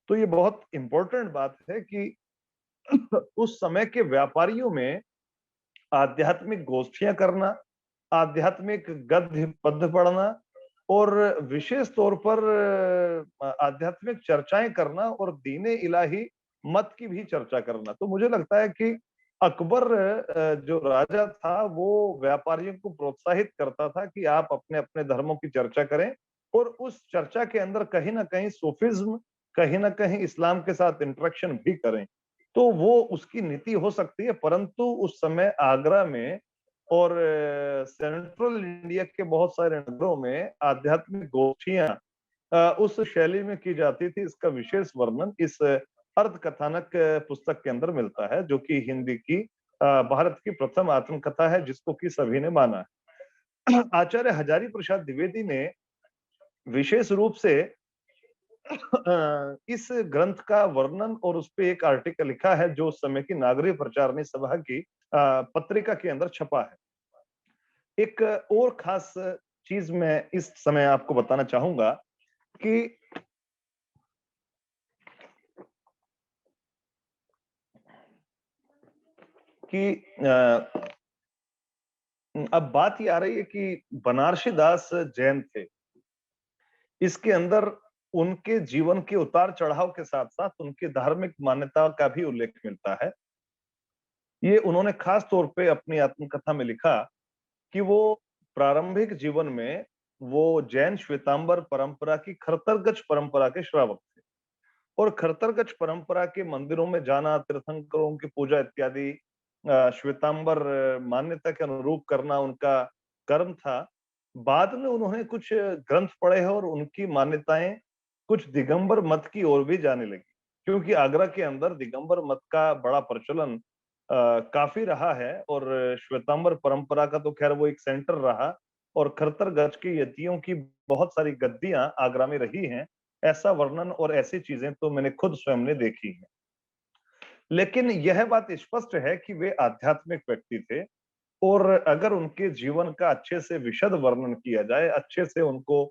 C: तो ये बहुत इंपॉर्टेंट बात है कि उस समय के व्यापारियों में आध्यात्मिक गोष्ठियां करना, आध्यात्मिक गद्य पद्य पढ़ना और विशेष तौर पर आध्यात्मिक चर्चाएं करना और दीने इलाही मत की भी चर्चा करना। तो मुझे लगता है कि अकबर जो राजा था वो व्यापारियों को प्रोत्साहित करता था कि आप अपने अपने धर्मों की चर्चा करें और उस चर्चा के अंदर कहीं ना कहीं सूफिज्म, कहीं ना कहीं इस्लाम के साथ इंटरेक्शन भी करें। तो वो उसकी नीति हो सकती है, परंतु उस समय आगरा में और सेंट्रल इंडिया के बहुत सारे नगरों में आध्यात्मिक गोष्ठियां उस शैली में की जाती थी। इसका विशेष वर्णन इस अर्ध कथानक पुस्तक के अंदर मिलता है, जो कि हिंदी की भारत की प्रथम आत्मकथा है, जिसको कि सभी ने माना है। आचार्य हजारी प्रसाद द्विवेदी ने विशेष रूप से इस ग्रंथ का वर्णन और उस पे एक आर्टिकल लिखा है, जो उस समय की नागरिक प्रचारणी सभा की पत्रिका के अंदर छपा है। एक और खास चीज मैं इस समय आपको बताना चाहूंगा कि अब बात ये आ रही है कि बनारसी दास जैन थे। इसके अंदर उनके जीवन के उतार चढ़ाव के साथ साथ उनकी धार्मिक मान्यता का भी उल्लेख मिलता है। ये उन्होंने खास तौर पे अपनी आत्मकथा में लिखा कि वो प्रारंभिक जीवन में वो जैन श्वेतांबर परंपरा की खरतरगच परंपरा के श्रावक थे और खरतरगच परंपरा के मंदिरों में जाना, तीर्थंकरों की पूजा इत्यादि श्वेतांबर मान्यता के अनुरूप करना उनका कर्म था। बाद में उन्होंने कुछ ग्रंथ पढ़े हैं और उनकी मान्यताएं कुछ दिगंबर मत की ओर भी जाने लगी, क्योंकि आगरा के अंदर दिगंबर मत का बड़ा प्रचलन काफी रहा है और श्वेतांबर परंपरा का तो खैर वो एक सेंटर रहा और खरतर गज के यतियों की बहुत सारी गद्दियां आगरा में रही हैं। ऐसा वर्णन और ऐसी चीजें तो मैंने खुद स्वयं ने देखी हैं। लेकिन यह बात स्पष्ट है कि वे आध्यात्मिक व्यक्ति थे और अगर उनके जीवन का अच्छे से विशद वर्णन किया जाए, अच्छे से उनको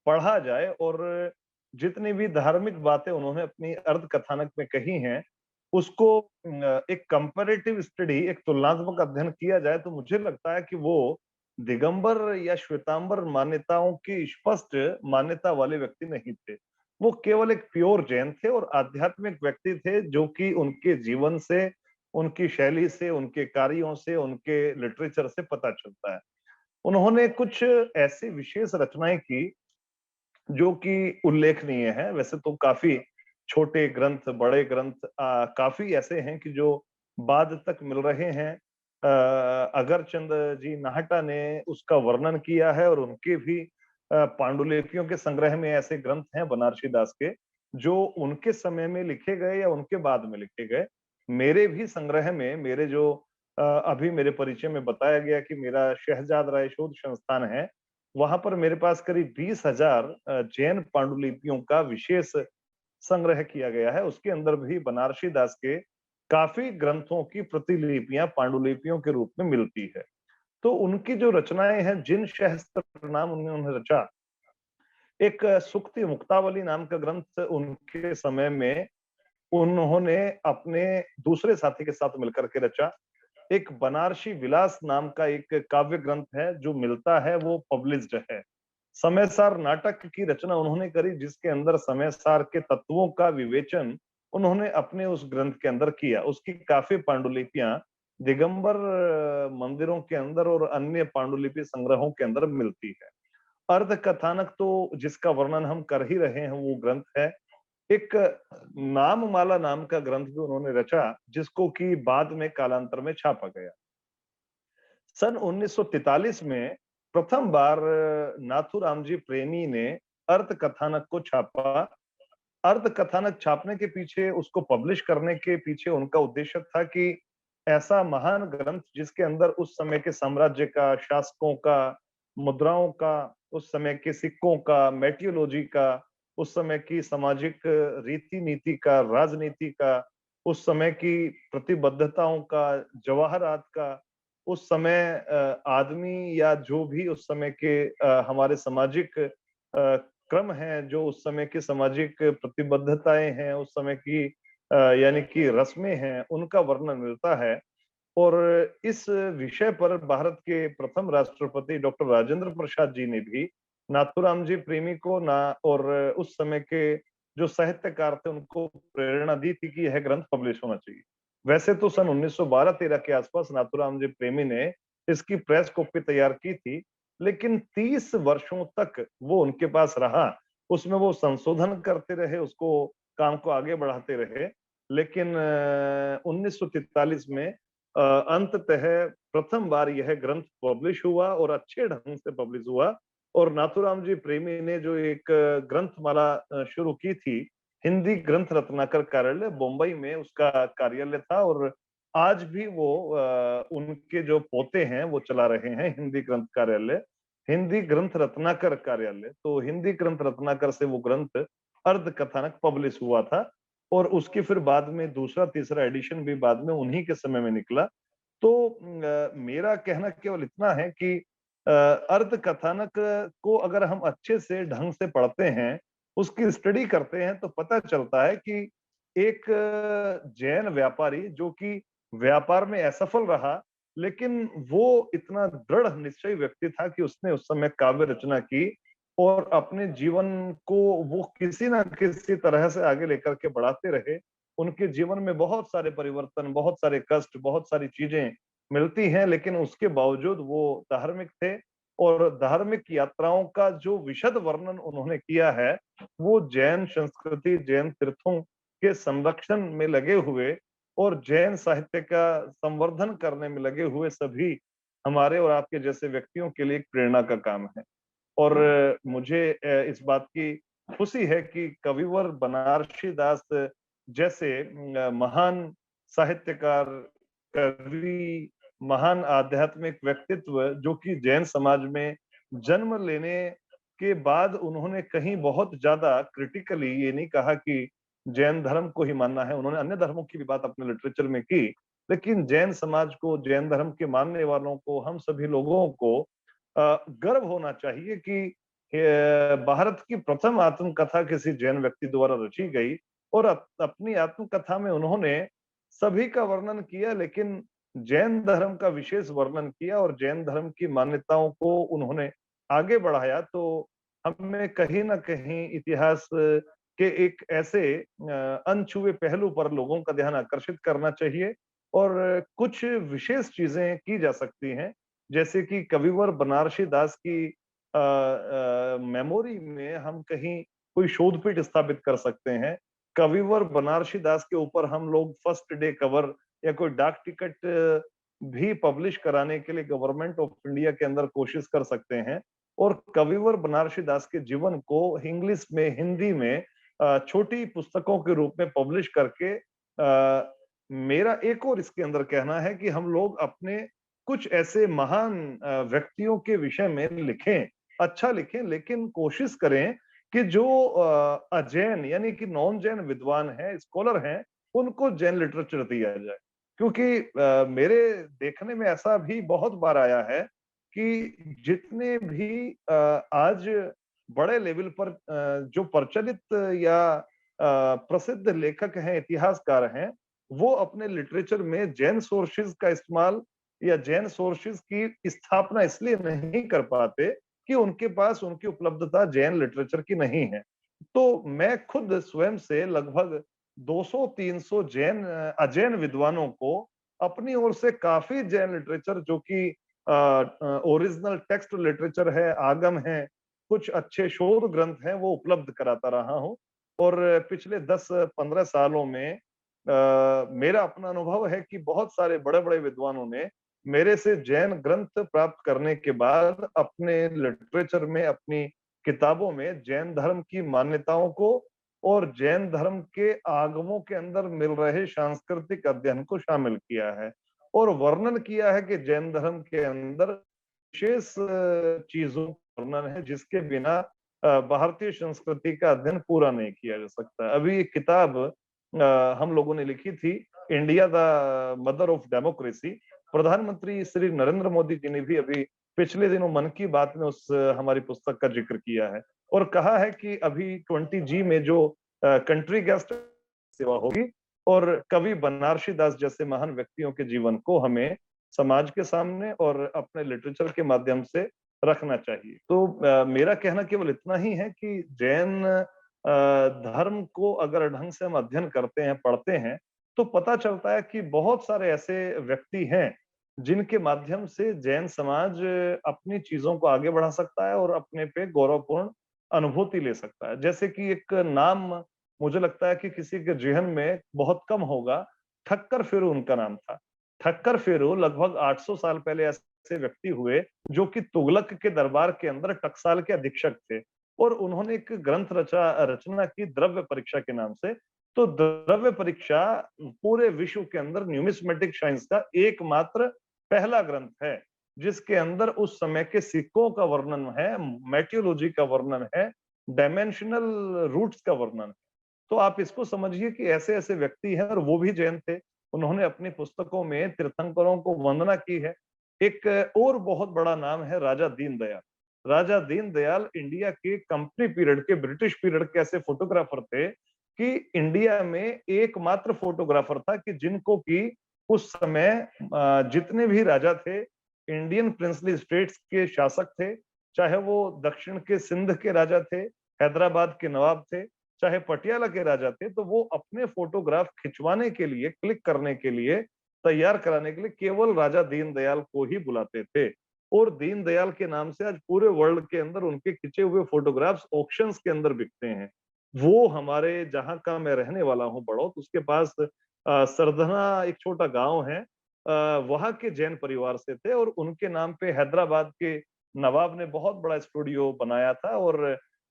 C: पढ़ा जाए और जितनी भी धार्मिक बातें उन्होंने अपनी अर्ध कथानक में कही हैं, उसको एक कंपैरेटिव स्टडी, एक तुलनात्मक अध्ययन किया जाए, तो मुझे लगता है कि वो दिगंबर या श्वेतांबर मान्यताओं की स्पष्ट मान्यता वाले व्यक्ति नहीं थे। वो केवल एक प्योर जैन थे और आध्यात्मिक व्यक्ति थे, जो कि उनके जीवन से, उनकी शैली से, उनके कार्यों से, उनके लिटरेचर से पता चलता है। उन्होंने कुछ ऐसी विशेष रचनाएं की जो कि उल्लेखनीय है। वैसे तो काफी छोटे ग्रंथ, बड़े ग्रंथ काफी ऐसे हैं कि जो बाद तक मिल रहे हैं। अगरचंद जी नाहटा ने उसका वर्णन किया है और उनके भी पांडुलिपियों के संग्रह में ऐसे ग्रंथ हैं बनारसी दास के, जो उनके समय में लिखे गए या उनके बाद में लिखे गए। मेरे भी संग्रह में, मेरे जो अभी मेरे परिचय में बताया गया कि मेरा शहजाद राय शोध संस्थान है, वहां पर मेरे पास करीब 20,000 जैन पांडुलिपियों का विशेष संग्रह किया गया है। उसके अंदर भी बनारसी दास के काफी ग्रंथों की प्रतिलिपियां पांडुलिपियों के रूप में मिलती है। तो उनकी जो रचनाएं हैं, जिन सहस्त्र नाम उन्होंने रचा, एक सुक्ति मुक्तावली नाम का ग्रंथ उनके समय में उन्होंने अपने दूसरे साथी के साथ मिलकर के रचा। एक बनारसी विलास नाम का एक काव्य ग्रंथ है जो मिलता है, वो पब्लिश्ड है। समय सार नाटक की रचना उन्होंने करी, जिसके अंदर समय सार के तत्वों का विवेचन उन्होंने अपने उस ग्रंथ के अंदर किया। उसकी काफी पांडुलिपियां दिगंबर मंदिरों के अंदर और अन्य पांडुलिपि संग्रहों के अंदर मिलती है। अर्ध कथानक तो जिसका वर्णन हम कर ही रहे हैं, वो ग्रंथ है। एक नाममाला नाम का ग्रंथ भी उन्होंने रचा, जिसको कि बाद में कालांतर में छापा गया। सन 1943 में प्रथम बार नाथूराम जी प्रेमी ने अर्थ कथानक को छापा। अर्थ कथानक छापने के पीछे, उसको पब्लिश करने के पीछे उनका उद्देश्य था कि ऐसा महान ग्रंथ जिसके अंदर उस समय के साम्राज्य का, शासकों का, मुद्राओं का, उस समय के सिक्कों का, मेटियोलॉजी का, उस समय की सामाजिक रीति नीति का, राजनीति का, उस समय की प्रतिबद्धताओं का, जवाहरात का, उस समय आदमी या जो भी उस समय के हमारे सामाजिक क्रम हैं, जो उस समय की सामाजिक प्रतिबद्धताएं हैं, उस समय की यानी कि रस्में हैं, उनका वर्णन मिलता है। और इस विषय पर भारत के प्रथम राष्ट्रपति डॉक्टर राजेंद्र प्रसाद जी ने भी नाथूराम जी प्रेमी को ना और उस समय के जो साहित्यकार थे उनको प्रेरणा दी थी कि यह ग्रंथ पब्लिश होना चाहिए। वैसे तो सन 1912-13 के आसपास नाथूराम जी प्रेमी ने इसकी प्रेस कॉपी तैयार की थी, लेकिन 30 वर्षों तक वो उनके पास रहा। उसमें वो संशोधन करते रहे, उसको काम को आगे बढ़ाते रहे। लेकिन 1943 में अंततः प्रथम बार यह ग्रंथ पब्लिश हुआ और अच्छे ढंग से पब्लिश हुआ। और नाथूराम जी प्रेमी ने जो एक ग्रंथमाला शुरू की थी, हिंदी ग्रंथ रत्नाकर कार्यालय बम्बई में उसका कार्यालय था, और आज भी वो उनके जो पोते हैं वो चला रहे हैं हिंदी ग्रंथ कार्यालय, हिंदी ग्रंथ रत्नाकर कार्यालय। तो हिंदी ग्रंथ रत्नाकर से वो ग्रंथ अर्ध कथानक पब्लिश हुआ था, और उसकी फिर बाद में दूसरा तीसरा एडिशन भी बाद में उन्हीं के समय में निकला। तो मेरा कहना केवल इतना है कि अर्ध कथानक को अगर हम अच्छे से ढंग से पढ़ते हैं, उसकी स्टडी करते हैं, तो पता चलता है कि एक जैन व्यापारी जो कि व्यापार में असफल रहा, लेकिन वो इतना दृढ़ निश्चयी व्यक्ति था कि उसने उस समय काव्य रचना की और अपने जीवन को वो किसी ना किसी तरह से आगे लेकर के बढ़ाते रहे। उनके जीवन में बहुत सारे परिवर्तन, बहुत सारे कष्ट, बहुत सारी चीजें मिलती हैं, लेकिन उसके बावजूद वो धार्मिक थे, और धार्मिक यात्राओं का जो विशद वर्णन उन्होंने किया है, वो जैन संस्कृति, जैन तीर्थों के संरक्षण में लगे हुए और जैन साहित्य का संवर्धन करने में लगे हुए सभी हमारे और आपके जैसे व्यक्तियों के लिए एक प्रेरणा का काम है। और मुझे इस बात की खुशी है कि कविवर बनारसी दास जैसे महान साहित्यकार, कवि, महान आध्यात्मिक व्यक्तित्व जो कि जैन समाज में जन्म लेने के बाद उन्होंने कहीं बहुत ज्यादा क्रिटिकली ये नहीं कहा कि जैन धर्म को ही मानना है, उन्होंने अन्य धर्मों की भी बात अपने लिटरेचर में की, लेकिन जैन समाज को, जैन धर्म के मानने वालों को, हम सभी लोगों को गर्व होना चाहिए कि भारत की प्रथम आत्मकथा किसी जैन व्यक्ति द्वारा रची गई, और अपनी आत्मकथा में उन्होंने सभी का वर्णन किया, लेकिन जैन धर्म का विशेष वर्णन किया और जैन धर्म की मान्यताओं को उन्होंने आगे बढ़ाया। तो हमें कहीं ना कहीं इतिहास के एक ऐसे अनछुए पहलू पर लोगों का ध्यान आकर्षित करना चाहिए, और कुछ विशेष चीजें की जा सकती हैं, जैसे कि कविवर बनारसी दास की मेमोरी में हम कहीं कोई शोधपीठ स्थापित कर सकते हैं। कविवर बनारसी दास के ऊपर हम लोग फर्स्ट डे कवर या कोई डाक टिकट भी पब्लिश कराने के लिए गवर्नमेंट ऑफ इंडिया के अंदर कोशिश कर सकते हैं, और कविवर बनारसी दास के जीवन को इंग्लिश में, हिंदी में छोटी पुस्तकों के रूप में पब्लिश करके मेरा एक और इसके अंदर कहना है कि हम लोग अपने कुछ ऐसे महान व्यक्तियों के विषय में लिखें, अच्छा लिखें, लेकिन कोशिश करें कि जो अजैन यानी कि नॉन जैन विद्वान हैं, स्कॉलर हैं, उनको जैन लिटरेचर दिया जाए। क्योंकि मेरे देखने में ऐसा भी बहुत बार आया है कि जितने भी आज बड़े लेवल पर जो प्रचलित या प्रसिद्ध लेखक हैं, इतिहासकार हैं, वो अपने लिटरेचर में जैन सोर्सेज का इस्तेमाल या जैन सोर्सेज की स्थापना इसलिए नहीं कर पाते कि उनके पास उनकी उपलब्धता जैन लिटरेचर की नहीं है। तो मैं खुद स्वयं से लगभग 200-300 जैन अजैन विद्वानों को अपनी ओर से काफी जैन लिटरेचर जो कि ओरिजिनल टेक्स्ट लिटरेचर है, आगम है, कुछ अच्छे शोध ग्रंथ हैं, वो उपलब्ध कराता रहा हूँ। और पिछले 10-15 सालों में मेरा अपना अनुभव है कि बहुत सारे बड़े-बड़े विद्वानों ने मेरे से जैन ग्रंथ प्राप्त करने के बाद अपने लिटरेचर में, अपनी किताबों में जैन धर्म की मान्यताओं को और जैन धर्म के आगमों के अंदर मिल रहे सांस्कृतिक अध्ययन को शामिल किया है, और वर्णन किया है कि जैन धर्म के अंदर विशेष चीजों का वर्णन है जिसके बिना भारतीय संस्कृति का अध्ययन पूरा नहीं किया जा सकता। अभी एक किताब हम लोगों ने लिखी थी, India the mother of democracy, प्रधानमंत्री श्री नरेंद्र मोदी जी ने भी अभी पिछले दिनों मन की बात में उस हमारी पुस्तक का जिक्र किया है और कहा है कि अभी 20G में जो कंट्री गेस्ट सेवा होगी और कवि बनारसी दास जैसे महान व्यक्तियों के जीवन को हमें समाज के सामने और अपने लिटरेचर के माध्यम से रखना चाहिए। तो मेरा कहना केवल इतना ही है कि जैन धर्म को अगर ढंग से हम अध्ययन करते हैं, पढ़ते हैं, तो पता चलता है कि बहुत सारे ऐसे व्यक्ति हैं जिनके माध्यम से जैन समाज अपनी चीजों को आगे बढ़ा सकता है और अपने पे गौरवपूर्ण अनुभूति ले सकता है। जैसे कि एक नाम मुझे लगता है कि किसी के जेहन में बहुत कम होगा, ठक्कर फेरू उनका नाम था। ठक्कर फेरू लगभग 800 साल पहले ऐसे व्यक्ति हुए जो कि तुगलक के दरबार के अंदर टकसाल के अधीक्षक थे और उन्होंने एक ग्रंथ रचना की द्रव्य परीक्षा के नाम से। तो द्रव्य परीक्षा पूरे विश्व के अंदर न्यूमिस्मेटिक साइंस का एकमात्र पहला ग्रंथ है जिसके अंदर उस समय के सिक्कों का वर्णन है, मेटियोलॉजी का वर्णन है, डायमेंशनल रूट्स का वर्णन है। तो आप इसको समझिए कि ऐसे ऐसे व्यक्ति हैं और वो भी जैन थे। उन्होंने अपनी पुस्तकों में तीर्थंकरों को वंदना की है। एक और बहुत बड़ा नाम है राजा दीनदयाल। राजा दीनदयाल इंडिया के कंपनी पीरियड के, ब्रिटिश पीरियड के ऐसे फोटोग्राफर थे कि इंडिया में एकमात्र फोटोग्राफर था कि जिनको की उस समय जितने भी राजा थे, इंडियन प्रिंसली स्टेट्स के शासक थे, चाहे वो दक्षिण के सिंध के राजा थे, हैदराबाद के नवाब थे, चाहे पटियाला के राजा थे, तो वो अपने फोटोग्राफ खिंचवाने के लिए, क्लिक करने के लिए, तैयार कराने के लिए केवल राजा दीनदयाल को ही बुलाते थे। और दीनदयाल के नाम से आज पूरे वर्ल्ड के अंदर उनके खिंचे हुए फोटोग्राफ्स ऑक्शंस के अंदर बिकते हैं। वो हमारे जहां का मैं रहने वाला हूँ बड़ौत, उसके पास सरधना एक छोटा गांव है, वहां के जैन परिवार से थे और उनके नाम पे हैदराबाद के नवाब ने बहुत बड़ा स्टूडियो बनाया था और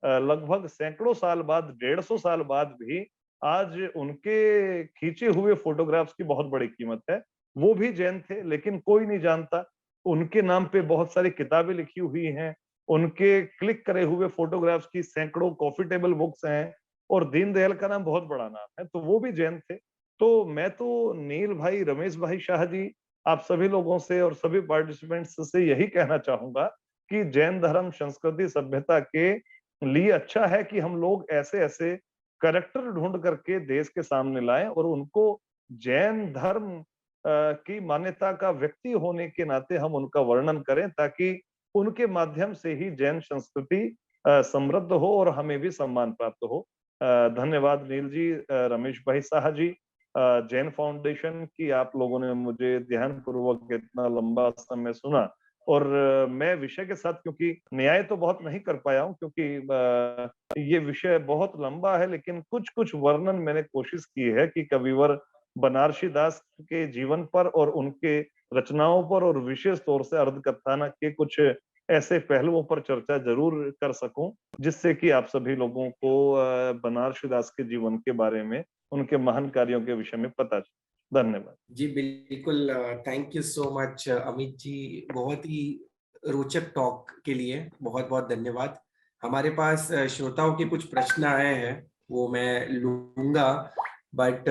C: लगभग सैकड़ों साल बाद, 150 साल बाद भी आज उनके खींचे हुए फोटोग्राफ्स की बहुत बड़ी कीमत है। वो भी जैन थे लेकिन कोई नहीं जानता। उनके नाम पे बहुत सारी किताबें लिखी हुई हैं, उनके क्लिक करे हुए फोटोग्राफ्स की सैकड़ों कॉफी टेबल बुक्स हैं और दीनदयाल का नाम बहुत बड़ा नाम है, तो वो भी जैन थे। तो मैं तो नील भाई, रमेश भाई शाह जी, आप सभी लोगों से और सभी पार्टिसिपेंट्स से यही कहना चाहूंगा कि जैन धर्म, संस्कृति, सभ्यता के लिए अच्छा है कि हम लोग ऐसे ऐसे करेक्टर ढूंढ करके देश के सामने लाएं और उनको जैन धर्म की मान्यता का व्यक्ति होने के नाते हम उनका वर्णन करें ताकि उनके माध्यम से ही जैन संस्कृति समृद्ध हो और हमें भी सम्मान प्राप्त हो। धन्यवाद नील जी, रमेश भाई साहा जी, जैन फाउंडेशन की आप लोगों ने मुझे ध्यानपूर्वक इतना लंबा समय सुना और मैं विषय के साथ क्योंकि न्याय तो बहुत नहीं कर पाया हूँ क्योंकि ये विषय बहुत लंबा है, लेकिन कुछ कुछ वर्णन मैंने कोशिश की है कि कविवर बनारसी दास के जीवन पर और उनके रचनाओं पर और विशेष तौर से अर्ध कथानक के कुछ ऐसे पहलुओं पर चर्चा जरूर कर सकूं जिससे कि आप सभी लोगों को बनारसी दास के जीवन के बारे में, उनके महान कार्यों के विषय में पता चले। धन्यवाद
A: जी बिल्कुल। Thank you so much Amit ji, बहुत ही रोचक टॉक के लिए बहुत बहुत धन्यवाद। हमारे पास श्रोताओं के कुछ प्रश्न आए हैं, वो मैं लूंगा, बट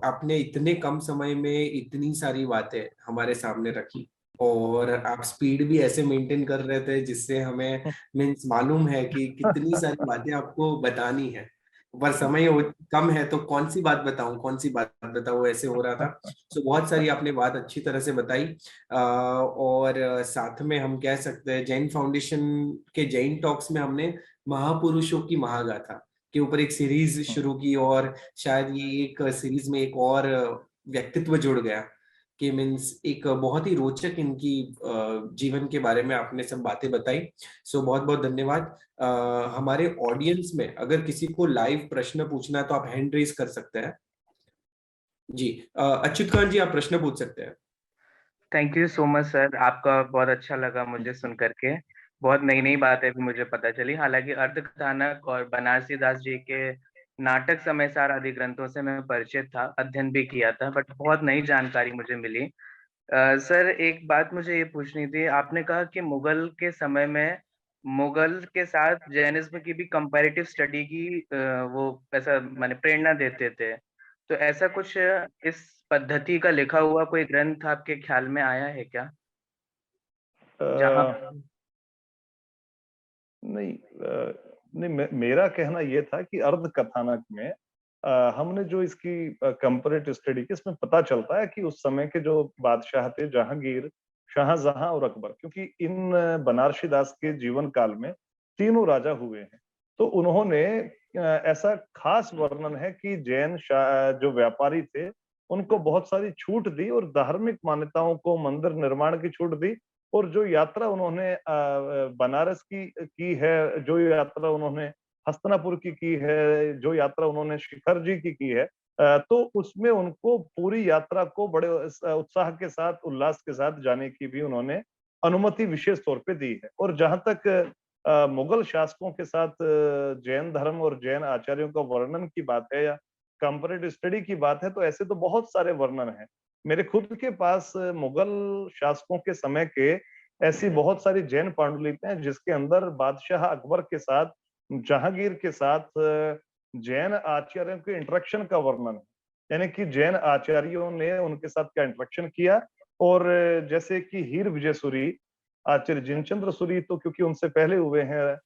A: आपने इतने कम समय में इतनी सारी बातें हमारे सामने रखी और आप स्पीड भी ऐसे मेंटेन कर रहे थे जिससे हमें मीन्स मालूम है कि कितनी सारी बातें आपको बतानी है, पर समय कम है तो कौन सी बात बताऊं, कौन सी बात बताऊं, ऐसे हो रहा था। तो बहुत सारी आपने बात अच्छी तरह से बताई। और साथ में हम कह सकते हैं जैन फाउंडेशन के जैन टॉक्स में हमने महापुरुषों की महागाथा के ऊपर एक सीरीज शुरू की और शायद ये एक सीरीज में एक और व्यक्तित्व जुड़ गया कि मीन्स एक बहुत ही रोचक इनकी जीवन के बारे में आपने सब बातें बताई। सो बहुत बहुत धन्यवाद। हमारे ऑडियंस में अगर किसी को लाइव प्रश्न पूछना है तो आप हैंड रेज कर सकते हैं। जी अच्युत खान जी, आप प्रश्न पूछ सकते हैं।
D: Thank you so much sir, आपका बहुत अच्छा लगा मुझे सुन करके। बहुत नई नई बातें भी मुझे पता चली। हालांकि अर्ध कथानक और बनारसी दास जी के नाटक समय सार आदि ग्रंथों से मैं परिचित था, अध्ययन भी किया था, बट बहुत नई जानकारी मुझे मिली। सर एक बात मुझे ये पूछनी थी, आपने कहा कि मुगल के समय में मुगल के साथ जैनिज्म की भी कंपैरेटिव स्टडी की वो ऐसा माने प्रेरणा देते थे, तो ऐसा कुछ इस पद्धति का लिखा हुआ कोई ग्रंथ आपके ख्याल में आया है क्या? जहाँ
C: नहीं, मेरा कहना ये था कि अर्ध कथानक में हमने जो इसकी कंपैरेटिव स्टडी की, इसमें पता चलता है कि उस समय के जो बादशाह थे, जहांगीर, शाहजहां और अकबर, क्योंकि इन बनारसी दास के जीवन काल में तीनों राजा हुए हैं, तो उन्होंने ऐसा खास वर्णन है कि जैन जो व्यापारी थे उनको बहुत सारी छूट दी और धार्मिक मान्यताओं को, मंदिर निर्माण की छूट दी, और जो यात्रा उन्होंने बनारस की है, जो यात्रा उन्होंने हस्तिनापुर की है, जो यात्रा उन्होंने शिखर जी की है, तो उसमें उनको पूरी यात्रा को बड़े उत्साह के साथ, उल्लास के साथ जाने की भी उन्होंने अनुमति विशेष तौर पे दी है। और जहां तक मुगल शासकों के साथ जैन धर्म और जैन आचार्यों का वर्णन की बात है या कंपैरेटिव स्टडी की बात है, तो ऐसे तो बहुत सारे वर्णन हैं। मेरे खुद के पास मुगल शासकों के समय के ऐसी बहुत सारी जैन पांडुलिपियां हैं जिसके अंदर बादशाह अकबर के साथ, जहांगीर के साथ जैन आचार्यों के इंटरेक्शन का वर्णन है, यानी कि जैन आचार्यों ने उनके साथ क्या इंटरेक्शन किया। और जैसे कि हीर विजय सूरी, आचार्य जिनचंद्र सूरी तो क्योंकि उनसे पहले हुए हैं,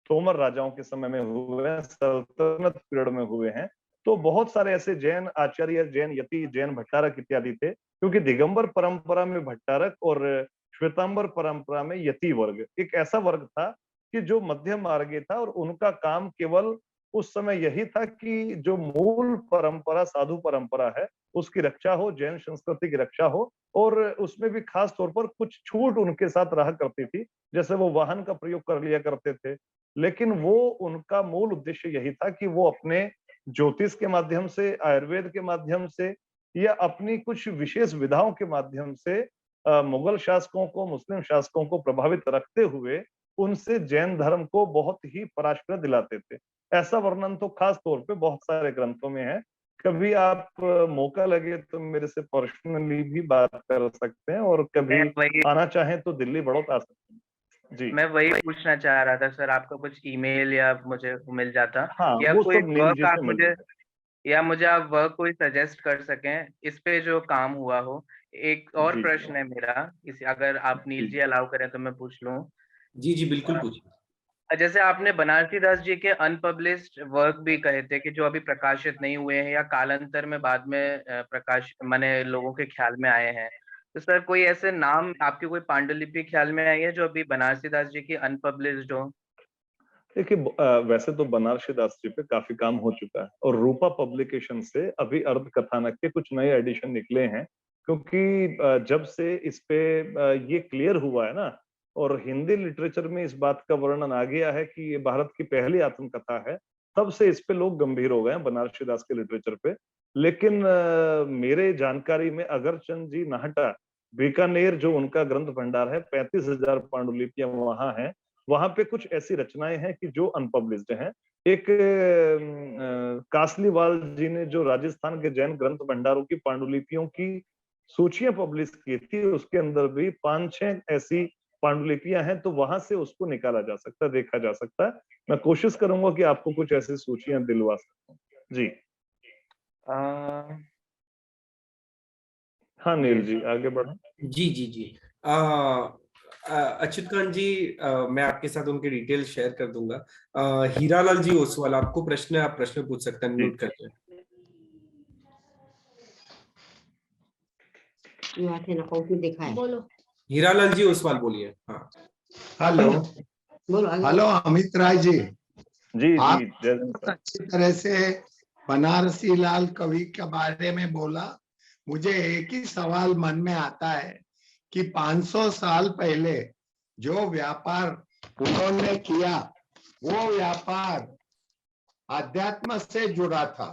C: तोमर राजाओं के समय में हुए हैं, सल्तनत पीरियड में हुए हैं, तो बहुत सारे ऐसे जैन आचार्य, जैन यति, जैन भट्टारक इत्यादि थे, क्योंकि दिगंबर परंपरा में भट्टारक और श्वेतांबर परंपरा में यति वर्ग एक ऐसा वर्ग था कि जो मध्यम मार्गी था, और उनका काम केवल उस समय यही था कि जो मूल परंपरा, साधु परंपरा है, उसकी रक्षा हो, जैन संस्कृति की रक्षा हो, और उसमें भी खास तौर पर कुछ छूट उनके साथ रहा करती थी, जैसे वो वाहन का प्रयोग कर लिया करते थे। लेकिन वो, उनका मूल उद्देश्य यही था कि वो अपने ज्योतिष के माध्यम से, आयुर्वेद के माध्यम से, या अपनी कुछ विशेष विधाओं के माध्यम से मुगल शासकों को, मुस्लिम शासकों को प्रभावित रखते हुए उनसे जैन धर्म को बहुत ही पराश्रय दिलाते थे। ऐसा वर्णन तो खास तौर पे बहुत सारे ग्रंथों में है। कभी आप मौका लगे तो मेरे से पर्सनली भी बात कर सकते हैं, और कभी आना चाहें तो दिल्ली बड़ौत आ सकते हैं। जी,
D: मैं वही पूछना चाह रहा था सर, आपका कुछ ईमेल या मुझे मिल जाता,
C: हाँ,
D: या
C: वो
D: कोई
C: सब नील
D: वर्क
C: जी
D: आप
C: से मिल
D: मुझे,
C: जाएगा।
D: या मुझे आप वर्क कोई सजेस्ट कर सकें इस पे जो काम हुआ हो। एक और
C: जी,
D: प्रश्न है मेरा, इस अगर आप नील
C: जी,
D: जी अलाउ करें तो मैं पूछ लूं।
A: जी जी बिल्कुल पूछिए।
D: जैसे आपने बनारसी दास जी के अनपब्लिश्ड वर्क भी कहे थे कि जो अभी प्रकाशित नहीं हुए हैं या कालांतर में बाद में प्रकाश माने लोगों के ख्याल में आए हैं, तो सर कोई ऐसे नाम आपके, कोई पांडुलिपि ख्याल में आई है जो अभी बनारसी दास जी की अनपब्लिश्ड हो?
C: देखिए, वैसे तो बनारसी दास जी पे काफी काम हो चुका है, और रूपा पब्लिकेशन से अभी अर्ध कथानक के कुछ नए एडिशन निकले हैं, क्योंकि जब से इस पे ये क्लियर हुआ है ना, और हिंदी लिटरेचर में इस बात का वर्णन आ गया है कि ये भारत की पहली आत्मकथा है, तब से इस पे लोग गंभीर हो गए हैं बनारसी दास के लिटरेचर पे। लेकिन मेरे जानकारी में अगरचंद जी नाहटा, बीकानेर जो उनका ग्रंथ भंडार है, 35,000 पांडुलिपियां वहां हैं, वहां पे कुछ ऐसी रचनाएं हैं कि जो अनपब्लिश्ड हैं। एक कासलीवाल जी ने जो राजस्थान के जैन ग्रंथ भंडारों की पांडुलिपियों की सूचियां पब्लिश की थी, उसके अंदर भी 5-6 ऐसी पांडुलिपियां हैं, तो वहां से उसको निकाला जा सकता है, देखा जा सकता है। मैं कोशिश करूंगा कि आपको कुछ ऐसी सूचियां दिलवा सकूं। जी, हाँ नील जी, आगे बढ़ो।
A: जी जी जी अच्युत खान जी, मैं आपके साथ उनके डिटेल शेयर कर दूंगा। हीरालाल जी ओसवाल, आपको प्रश्न है, आप प्रश्न पूछ सकते हैं, म्यूट करके।
E: देखा है, बोलो।
A: हीरालाल जी ओसवाल बोलिए। हाँ,
E: हेलो, बोलो। हेलो अमित राय जी,
C: जी
E: आप
C: जी, जय हिंद सर।
E: अच्छी तरह से बनारसी लाल कवि के बारे में बोला। मुझे एक ही सवाल मन में आता है कि 500 साल पहले जो व्यापार उन्होंने किया, वो व्यापार अध्यात्म से जुड़ा था,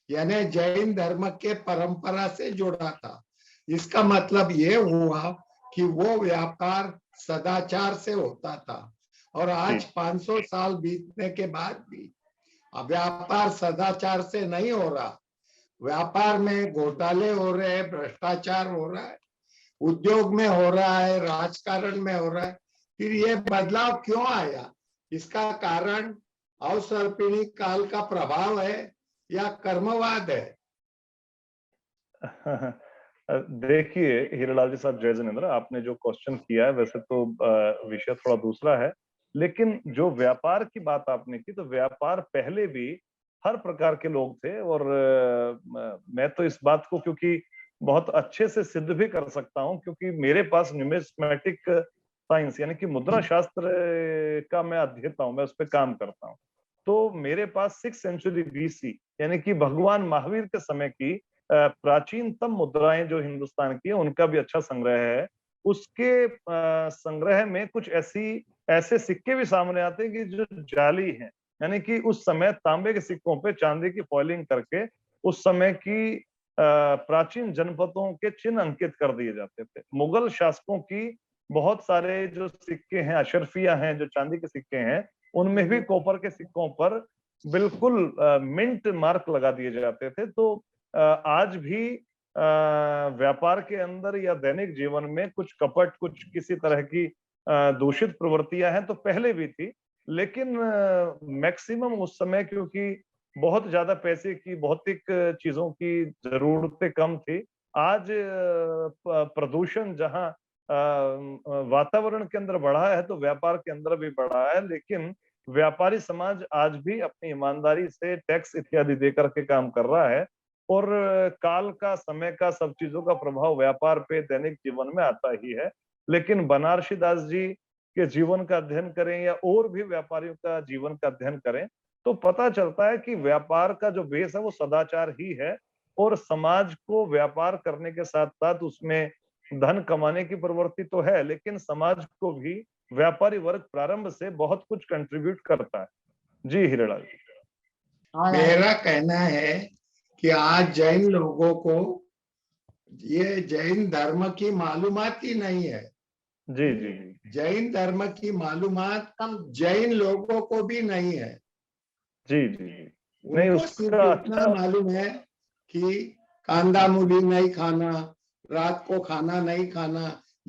E: यानी जैन धर्म के परंपरा से जुड़ा था। इसका मतलब ये हुआ कि वो व्यापार सदाचार से होता था, और आज 500 साल बीतने के बाद भी व्यापार सदाचार से नहीं हो रहा। व्यापार में घोटाले हो रहे हैं, भ्रष्टाचार हो रहा है, उद्योग में हो रहा है, राजकारण में हो रहा है। फिर ये बदलाव क्यों आया? इसका कारण अवसर्पिणी काल का प्रभाव है या कर्मवाद है?
C: देखिए हीरालाल जी साहब, जय जिनेंद्र, आपने जो क्वेश्चन किया है वैसे तो विषय थोड़ा दूसरा है, लेकिन जो व्यापार की बात आपने की, तो व्यापार पहले भी हर प्रकार के लोग थे। और मैं तो इस बात को क्योंकि बहुत अच्छे से सिद्ध भी कर सकता हूँ, क्योंकि मेरे पास न्यूमिस्मेटिक साइंस यानी कि मुद्रा शास्त्र का मैं अध्येता हूँ, मैं उस पर काम करता हूँ। तो मेरे पास 6th सेंचुरी BC यानी कि भगवान महावीर के समय की प्राचीनतम मुद्राएं जो हिंदुस्तान की है उनका भी अच्छा संग्रह है। उसके संग्रह में कुछ ऐसे सिक्के भी सामने आते हैं कि जो जाली हैं, यानी कि उस समय तांबे के सिक्कों पे चांदी की फॉइलिंग करके उस समय की प्राचीन जनपदों के चिन्ह अंकित कर दिए जाते थे। मुगल शासकों की बहुत सारे जो सिक्के हैं, अशरफिया हैं, जो चांदी के सिक्के हैं, उनमें भी कॉपर के सिक्कों पर बिल्कुल मिंट मार्क लगा दिए जाते थे। तो आज भी व्यापार के अंदर या दैनिक जीवन में कुछ कपट, कुछ किसी तरह की दूषित प्रवृत्तियां हैं, तो पहले भी थी, लेकिन मैक्सिमम उस समय क्योंकि बहुत ज्यादा पैसे की, भौतिक चीजों की जरूरतें कम थी। आज प्रदूषण जहां वातावरण के अंदर बढ़ा है, तो व्यापार के अंदर भी बढ़ा है, लेकिन व्यापारी समाज आज भी अपनी ईमानदारी से टैक्स इत्यादि देकर के काम कर रहा है। और काल का, समय का, सब चीजों का प्रभाव व्यापार पे दैनिक जीवन में आता ही है। लेकिन बनारसी दास जी के जीवन का अध्ययन करें या और भी व्यापारियों का जीवन का अध्ययन करें, तो पता चलता है कि व्यापार का जो बेस है वो सदाचार ही है। और समाज को व्यापार करने के साथ साथ उसमें धन कमाने की प्रवृत्ति तो है, लेकिन समाज को भी व्यापारी वर्ग प्रारंभ से बहुत कुछ कंट्रीब्यूट करता है। जी हीरालाल जी।
E: मेरा कहना है कि आज जैन लोगों को ये जैन धर्म की मालूमात ही नहीं है।
C: जी जी जी
E: जैन धर्म की मालूमात जैन लोगों को भी नहीं है।
C: जी जी जी। नहीं,
E: उनको सिर्फ
C: उसका
E: इतना मालूम है कि कांदा मूली नहीं खाना, रात को खाना नहीं खाना,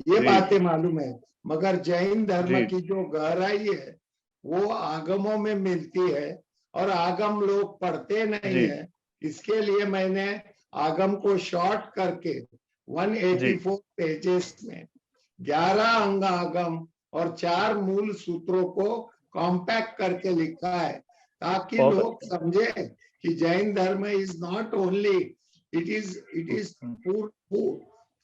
E: ये
C: जी
E: बातें मालूम है। मगर जैन धर्म
C: जी
E: की जो गहराई है वो आगमों में मिलती है, और आगम लोग पढ़ते नहीं
C: जी
E: है। इसके लिए मैंने आगम को शॉर्ट करके 184 पेजेस में 11 अंग आगम और 4 मूल सूत्रों को कॉम्पैक्ट करके लिखा है, ताकि
C: बहुत
E: लोग
C: अच्छा।
E: समझे कि जैन धर्म is not only, it is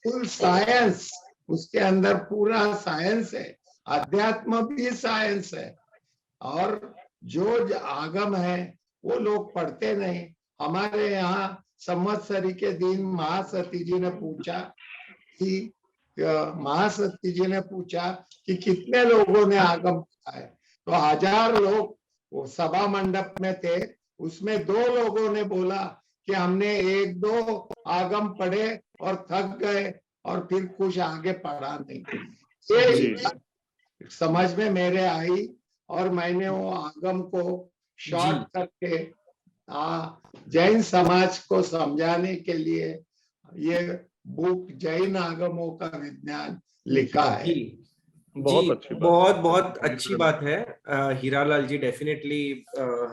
E: full science. उसके अंदर पूरा साइंस है, अध्यात्म भी साइंस है। और जो आगम है वो लोग पढ़ते नहीं। हमारे यहाँ संवत्सरी के दिन महासती जी ने पूछा कि कितने लोगों ने आगम पढ़ा है, तो 1000 लोग वो सभा मंडप में थे। उसमें 2 लोगों ने बोला कि हमने 1-2 आगम पढ़े और थक गए और फिर कुछ आगे पढ़ा नहीं। ये समझ में मेरे आई और मैंने वो आगम को शॉर्ट करके जैन समाज को समझाने के लिए ये बुक जैन आगमों का विज्ञान लिखा है।
C: बहुत अच्छी बात,
A: बहुत अच्छी बात है हीरालाल जी। डेफिनेटली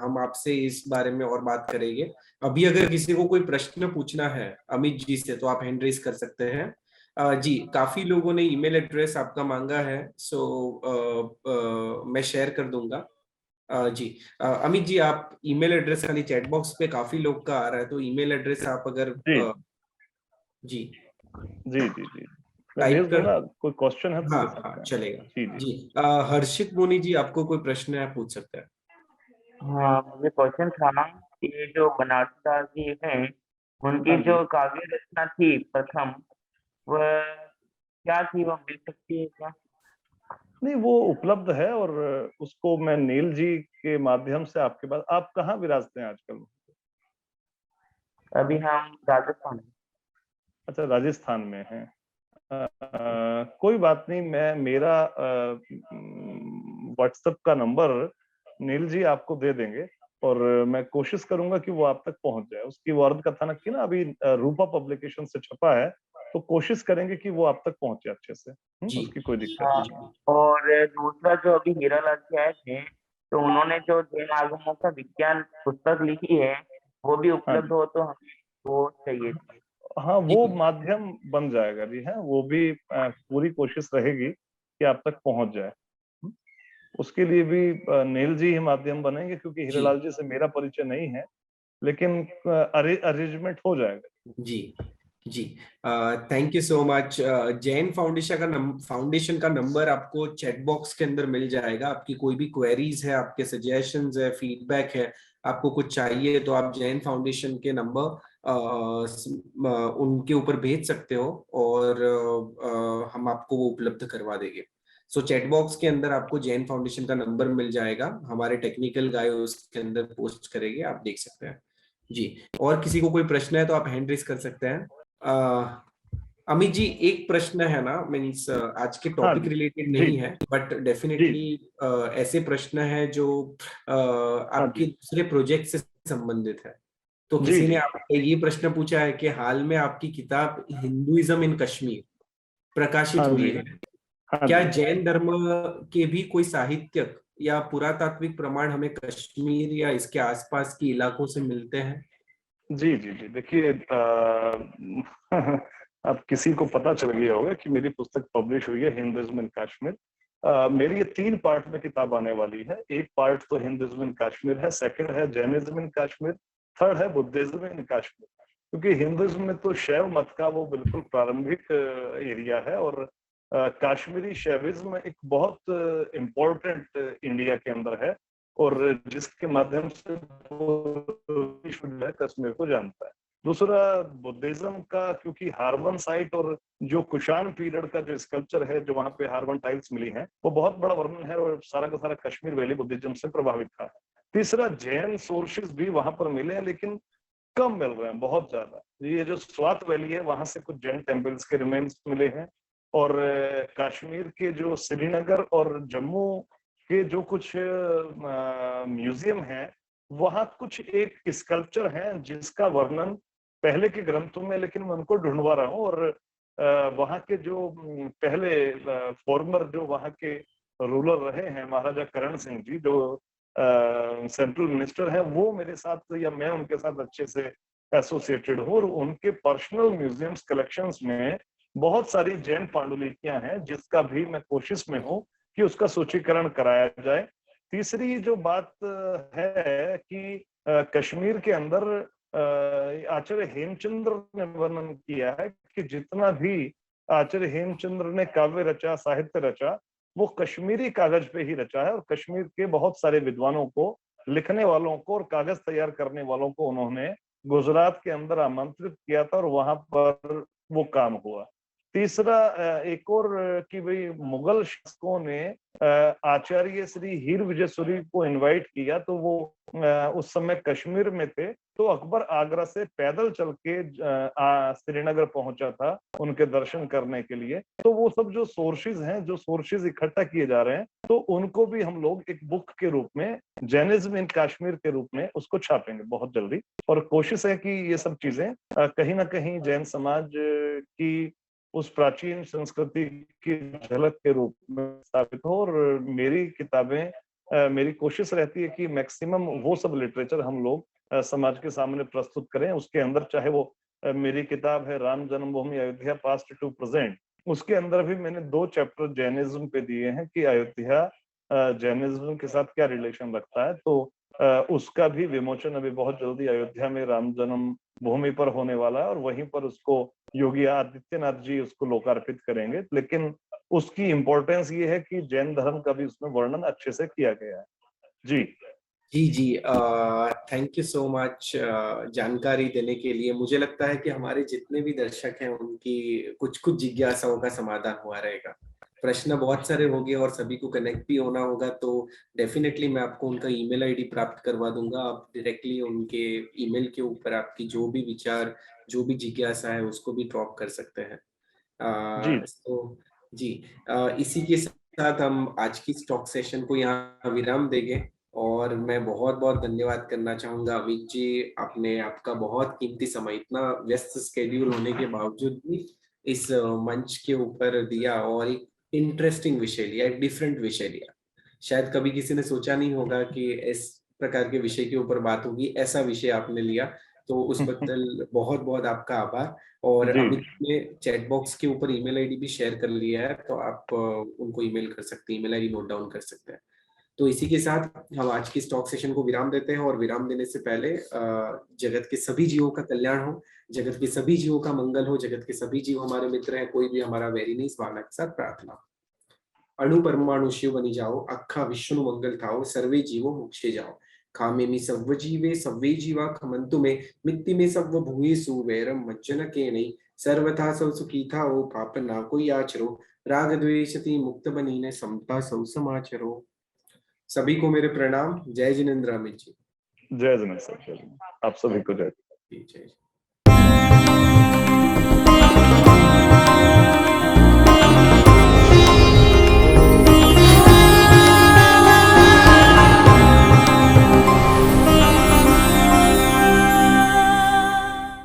A: हम आपसे इस बारे में और बात करेंगे। अभी अगर किसी को कोई प्रश्न पूछना है अमित जी से, तो आप हैंड रेज कर सकते हैं। जी, काफी लोगों ने ईमेल एड्रेस आपका मांगा है, सो मैं शेयर कर दूंगा। जी अमित जी, आप ईमेल एड्रेस खाली चैट बॉक्स पे काफी लोग का आ रहा है, तो ईमेल एड्रेस आप अगर जी
C: जी जी जी मैं
A: टाइप
C: भेज
A: कर।
C: दूंगा। कोई क्वेश्चन है तो
A: हाँ
C: दे सकते
A: हाँ,
C: हैं।
A: चलेगा।
C: जी
A: जी हर्षित मुनि जी, आपको कोई प्रश्न है, पूछ सकते हैं।
D: हाँ, मुझे क्वेश्चन था कि जो बनारसी दास जी हैं, उनकी जो काव्य रचना थी प्रथम, वह क्या थी, वो मिल सकती है क्या?
C: नहीं, वो उपलब्ध है और उसको मैं नील जी के माध्यम से आपके पास। आप कहाँ विराजते हैं आजकल?
D: अभी हम राजस्थान।
C: अच्छा, राजस्थान में है। कोई बात नहीं, मैं मेरा व्हाट्सएप का नंबर नील जी आपको दे देंगे और मैं कोशिश करूंगा कि वो आप तक पहुंच जाए। उसकी वार्ड कथानक की ना अभी रूपा पब्लिकेशन से छपा है, तो कोशिश करेंगे कि वो आप तक पहुंचे अच्छे से। उसकी कोई दिक्कत नहीं है।
D: और दूसरा, जो अभी हीरालाल जी आए थे, तो उन्होंने जो जैन आगमों का विज्ञान पुस्तक लिखी है, वो भी
C: हाँ
D: उपलब्ध
C: जी,
D: हो तो हमें वो चाहिए थी।
C: हाँ, वो माध्यम बन जाएगा जी। है, वो भी पूरी कोशिश रहेगी कि आप तक पहुंच जाए। उसके लिए भी नील जी ही माध्यम बनेंगे, क्योंकि
A: जी
C: हीरालाल जी से मेरा परिचय नहीं है, लेकिन अरेंजमेंट हो जाएगा।
A: जी जी। Thank you so much. Jain foundation का नंबर आपको चैट बॉक्स के अंदर मिल जाएगा। आपकी कोई भी क्वेरीज है, आपके सजेशंस है, फीडबैक है, आपको कुछ चाहिए, तो आप जैन फाउंडेशन के नंबर उनके ऊपर भेज सकते हो, और हम आपको वो उपलब्ध करवा देंगे। सो चैट बॉक्स के अंदर आपको जैन फाउंडेशन का नंबर मिल जाएगा, हमारे टेक्निकल गाय उसके अंदर पोस्ट करेंगे, आप देख सकते हैं जी। और किसी को कोई प्रश्न है तो आप हैंड रेस कर सकते हैं। अमित जी, एक प्रश्न है ना, मीन्स आज के
C: हाँ
A: टॉपिक रिलेटेड
C: जी
A: नहीं है, बट
C: जी
A: डेफिनेटली ऐसे प्रश्न है जो
C: हाँ
A: आपके
C: जी
A: दूसरे प्रोजेक्ट से संबंधित है। तो
C: जी
A: किसी ने
C: जी
A: आपसे ये प्रश्न पूछा है कि हाल में आपकी किताब हिंदुइज्म इन कश्मीर प्रकाशित
C: हाँ
A: हुई
C: जी
A: है,
C: हाँ
A: क्या
C: जी
A: जैन धर्म के भी कोई साहित्यक या पुरातात्विक प्रमाण हमें कश्मीर या इसके आसपास के इलाकों से मिलते हैं?
C: जी जी जी। देखिए, अब किसी को पता चल गया होगा कि मेरी पुस्तक पब्लिश हुई है हिंदुइज्म इन कश्मीर। मेरी ये 3 पार्ट में किताब आने वाली है। एक पार्ट तो हिंदुइज्म इन कश्मीर है, सेकंड है जैनिज्म इन कश्मीर, थर्ड है बुद्धिज्म इन कश्मीर। क्योंकि हिंदुइज्म में तो शैव मत का वो बिल्कुल प्रारंभिक एरिया है, और कश्मीरी शैविज्म एक बहुत इम्पोर्टेंट इंडिया के अंदर है, और जिसके माध्यम से विश्व जो है कश्मीर को जानता है। दूसरा बुद्धिज्म का, क्योंकि हार्बन साइट और जो कुशान पीरियड का जो स्कल्पचर है, जो वहां पे हार्बन टाइल्स मिली हैं, वो बहुत बड़ा वर्णन है, और सारा का सारा कश्मीर वैली बुद्धिज्म से प्रभावित था। तीसरा, जैन सोर्सेज भी वहां पर मिले हैं, लेकिन कम मिल रहे हैं, बहुत ज्यादा। ये जो स्वात वैली है, वहां से कुछ जैन टेम्पल्स के रिमेन्स मिले हैं, और कश्मीर के जो श्रीनगर और जम्मू के जो कुछ म्यूजियम हैं, वहां कुछ एक स्कल्पचर हैं जिसका वर्णन पहले के ग्रंथों में, लेकिन मैं उनको ढूंढवा रहा हूँ। और वहां के जो पहले फॉर्मर जो वहां के रूलर रहे हैं, महाराजा करण सिंह जी, जो सेंट्रल मिनिस्टर है, वो मेरे साथ या मैं उनके साथ अच्छे से एसोसिएटेड हूँ, और उनके पर्सनल म्यूजियम्स कलेक्शंस में बहुत सारी जैन पांडुलिपियां हैं, जिसका भी मैं कोशिश में हूँ कि उसका सूचीकरण कराया जाए। तीसरी जो बात है कि कश्मीर के अंदर आचार्य हेमचंद्र ने वर्णन किया है कि जितना भी आचार्य हेमचंद्र ने काव्य रचा, साहित्य रचा, वो कश्मीरी कागज पे ही रचा है, और कश्मीर के बहुत सारे विद्वानों को, लिखने वालों को और कागज तैयार करने वालों को उन्होंने गुजरात के अंदर आमंत्रित किया था, और वहां पर वो काम हुआ। तीसरा, एक और कि भाई मुगल शासकों ने आचार्य श्री हीर विजय सूरी को इनवाइट किया, तो वो उस समय कश्मीर में थे, तो अकबर आगरा से पैदल चल के श्रीनगर पहुंचा था उनके दर्शन करने के लिए। तो वो सब जो सोर्सेज हैं, जो सोर्सेज इकट्ठा किए जा रहे हैं, तो उनको भी हम लोग एक बुक के रूप में, जैनिज्म इन कश्मीर के रूप में उसको छापेंगे बहुत जल्दी। और कोशिश है कि ये सब चीजें कहीं ना कहीं जैन समाज की उस प्राचीन संस्कृति की झलक के रूप में स्थापित हो। और मेरी किताबें, मेरी कोशिश रहती है कि मैक्सिमम वो सब लिटरेचर हम लोग समाज के सामने प्रस्तुत करें। उसके अंदर चाहे वो मेरी किताब है राम जन्मभूमि अयोध्या पास्ट टू प्रेजेंट, उसके अंदर भी मैंने 2 चैप्टर जैनिज्म पे दिए हैं कि अयोध्या जैनिज्म के साथ क्या रिलेशन रखता है। तो उसका भी विमोचन अभी बहुत जल्दी अयोध्या में राम जन्म भूमि पर होने वाला है, और वहीं पर उसको योगी आदित्यनाथ जी उसको लोकार्पित करेंगे। लेकिन उसकी इम्पोर्टेंस ये है कि जैन धर्म का भी उसमें वर्णन अच्छे से किया गया है। जी
A: जी जी। थैंक यू सो मच जानकारी देने के लिए। मुझे लगता है कि हमारे जितने भी दर्शक हैं उनकी कुछ कुछ जिज्ञासाओं का समाधान हुआ रहेगा। प्रश्न बहुत सारे होंगे और सभी को कनेक्ट भी होना होगा, तो डेफिनेटली मैं आपको उनका ईमेल आईडी प्राप्त करवा दूंगा। आप डायरेक्टली उनके ईमेल के ऊपर आपकी जो भी विचार, जो भी जिज्ञासा है उसको भी ड्रॉप कर सकते हैं।
C: जी
A: तो जी, इसी के साथ हम आज की स्टॉक सेशन को यहाँ विराम देंगे, और मैं बहुत बहुत धन्यवाद करना चाहूंगा अमित जी। आपने आपका बहुत कीमती समय इतना व्यस्त स्केड्यूल होने के बावजूद भी इस मंच के ऊपर दिया, और एक इंटरेस्टिंग विषय लिया, एक डिफरेंट विषय लिया। शायद कभी किसी ने सोचा नहीं होगा कि इस प्रकार के विषय के ऊपर बात होगी। ऐसा विषय आपने लिया तो उस बदल बहुत बहुत आपका आभार। और
C: जी।
A: अमित ने चैट बॉक्स के ऊपर ईमेल आईडी भी शेयर कर लिया है, तो आप उनको ईमेल कर सकते हैं, ईमेल आईडी नोट डाउन कर सकते हैं। तो इसी के साथ हम आज की स्टॉक सेशन को विराम देते हैं, और विराम देने से पहले जगत के सभी जीवों का कल्याण हो, जगत के सभी जीवों का मंगल हो, जगत के सभी जीव हमारे मित्र हैं, कोई भी हमारा वैरी नहीं, इस भावना के साथ प्रार्थना। अणु परमाणु शिव बनी जाओ, अखा विष्णु मंगल थाओ, सर्वे जीवो मोक्षे जाओ। खामे मी सव्व जीवे सव्वे जीवा खमंतु में, मित्ति में सव्व भूयेषु वैरम मज्जन के नहीं। सर्वथा सौ सुखी था ओ, पाप ना कोई आचरो, राग द्वेषति मुक्त बनी ने, समता सौ समाचरो। सभी को मेरे प्रणाम। जय जिनेंद्र अमित जी।
C: जय जिनेंद्र सर, आप सभी को जय।
A: जय।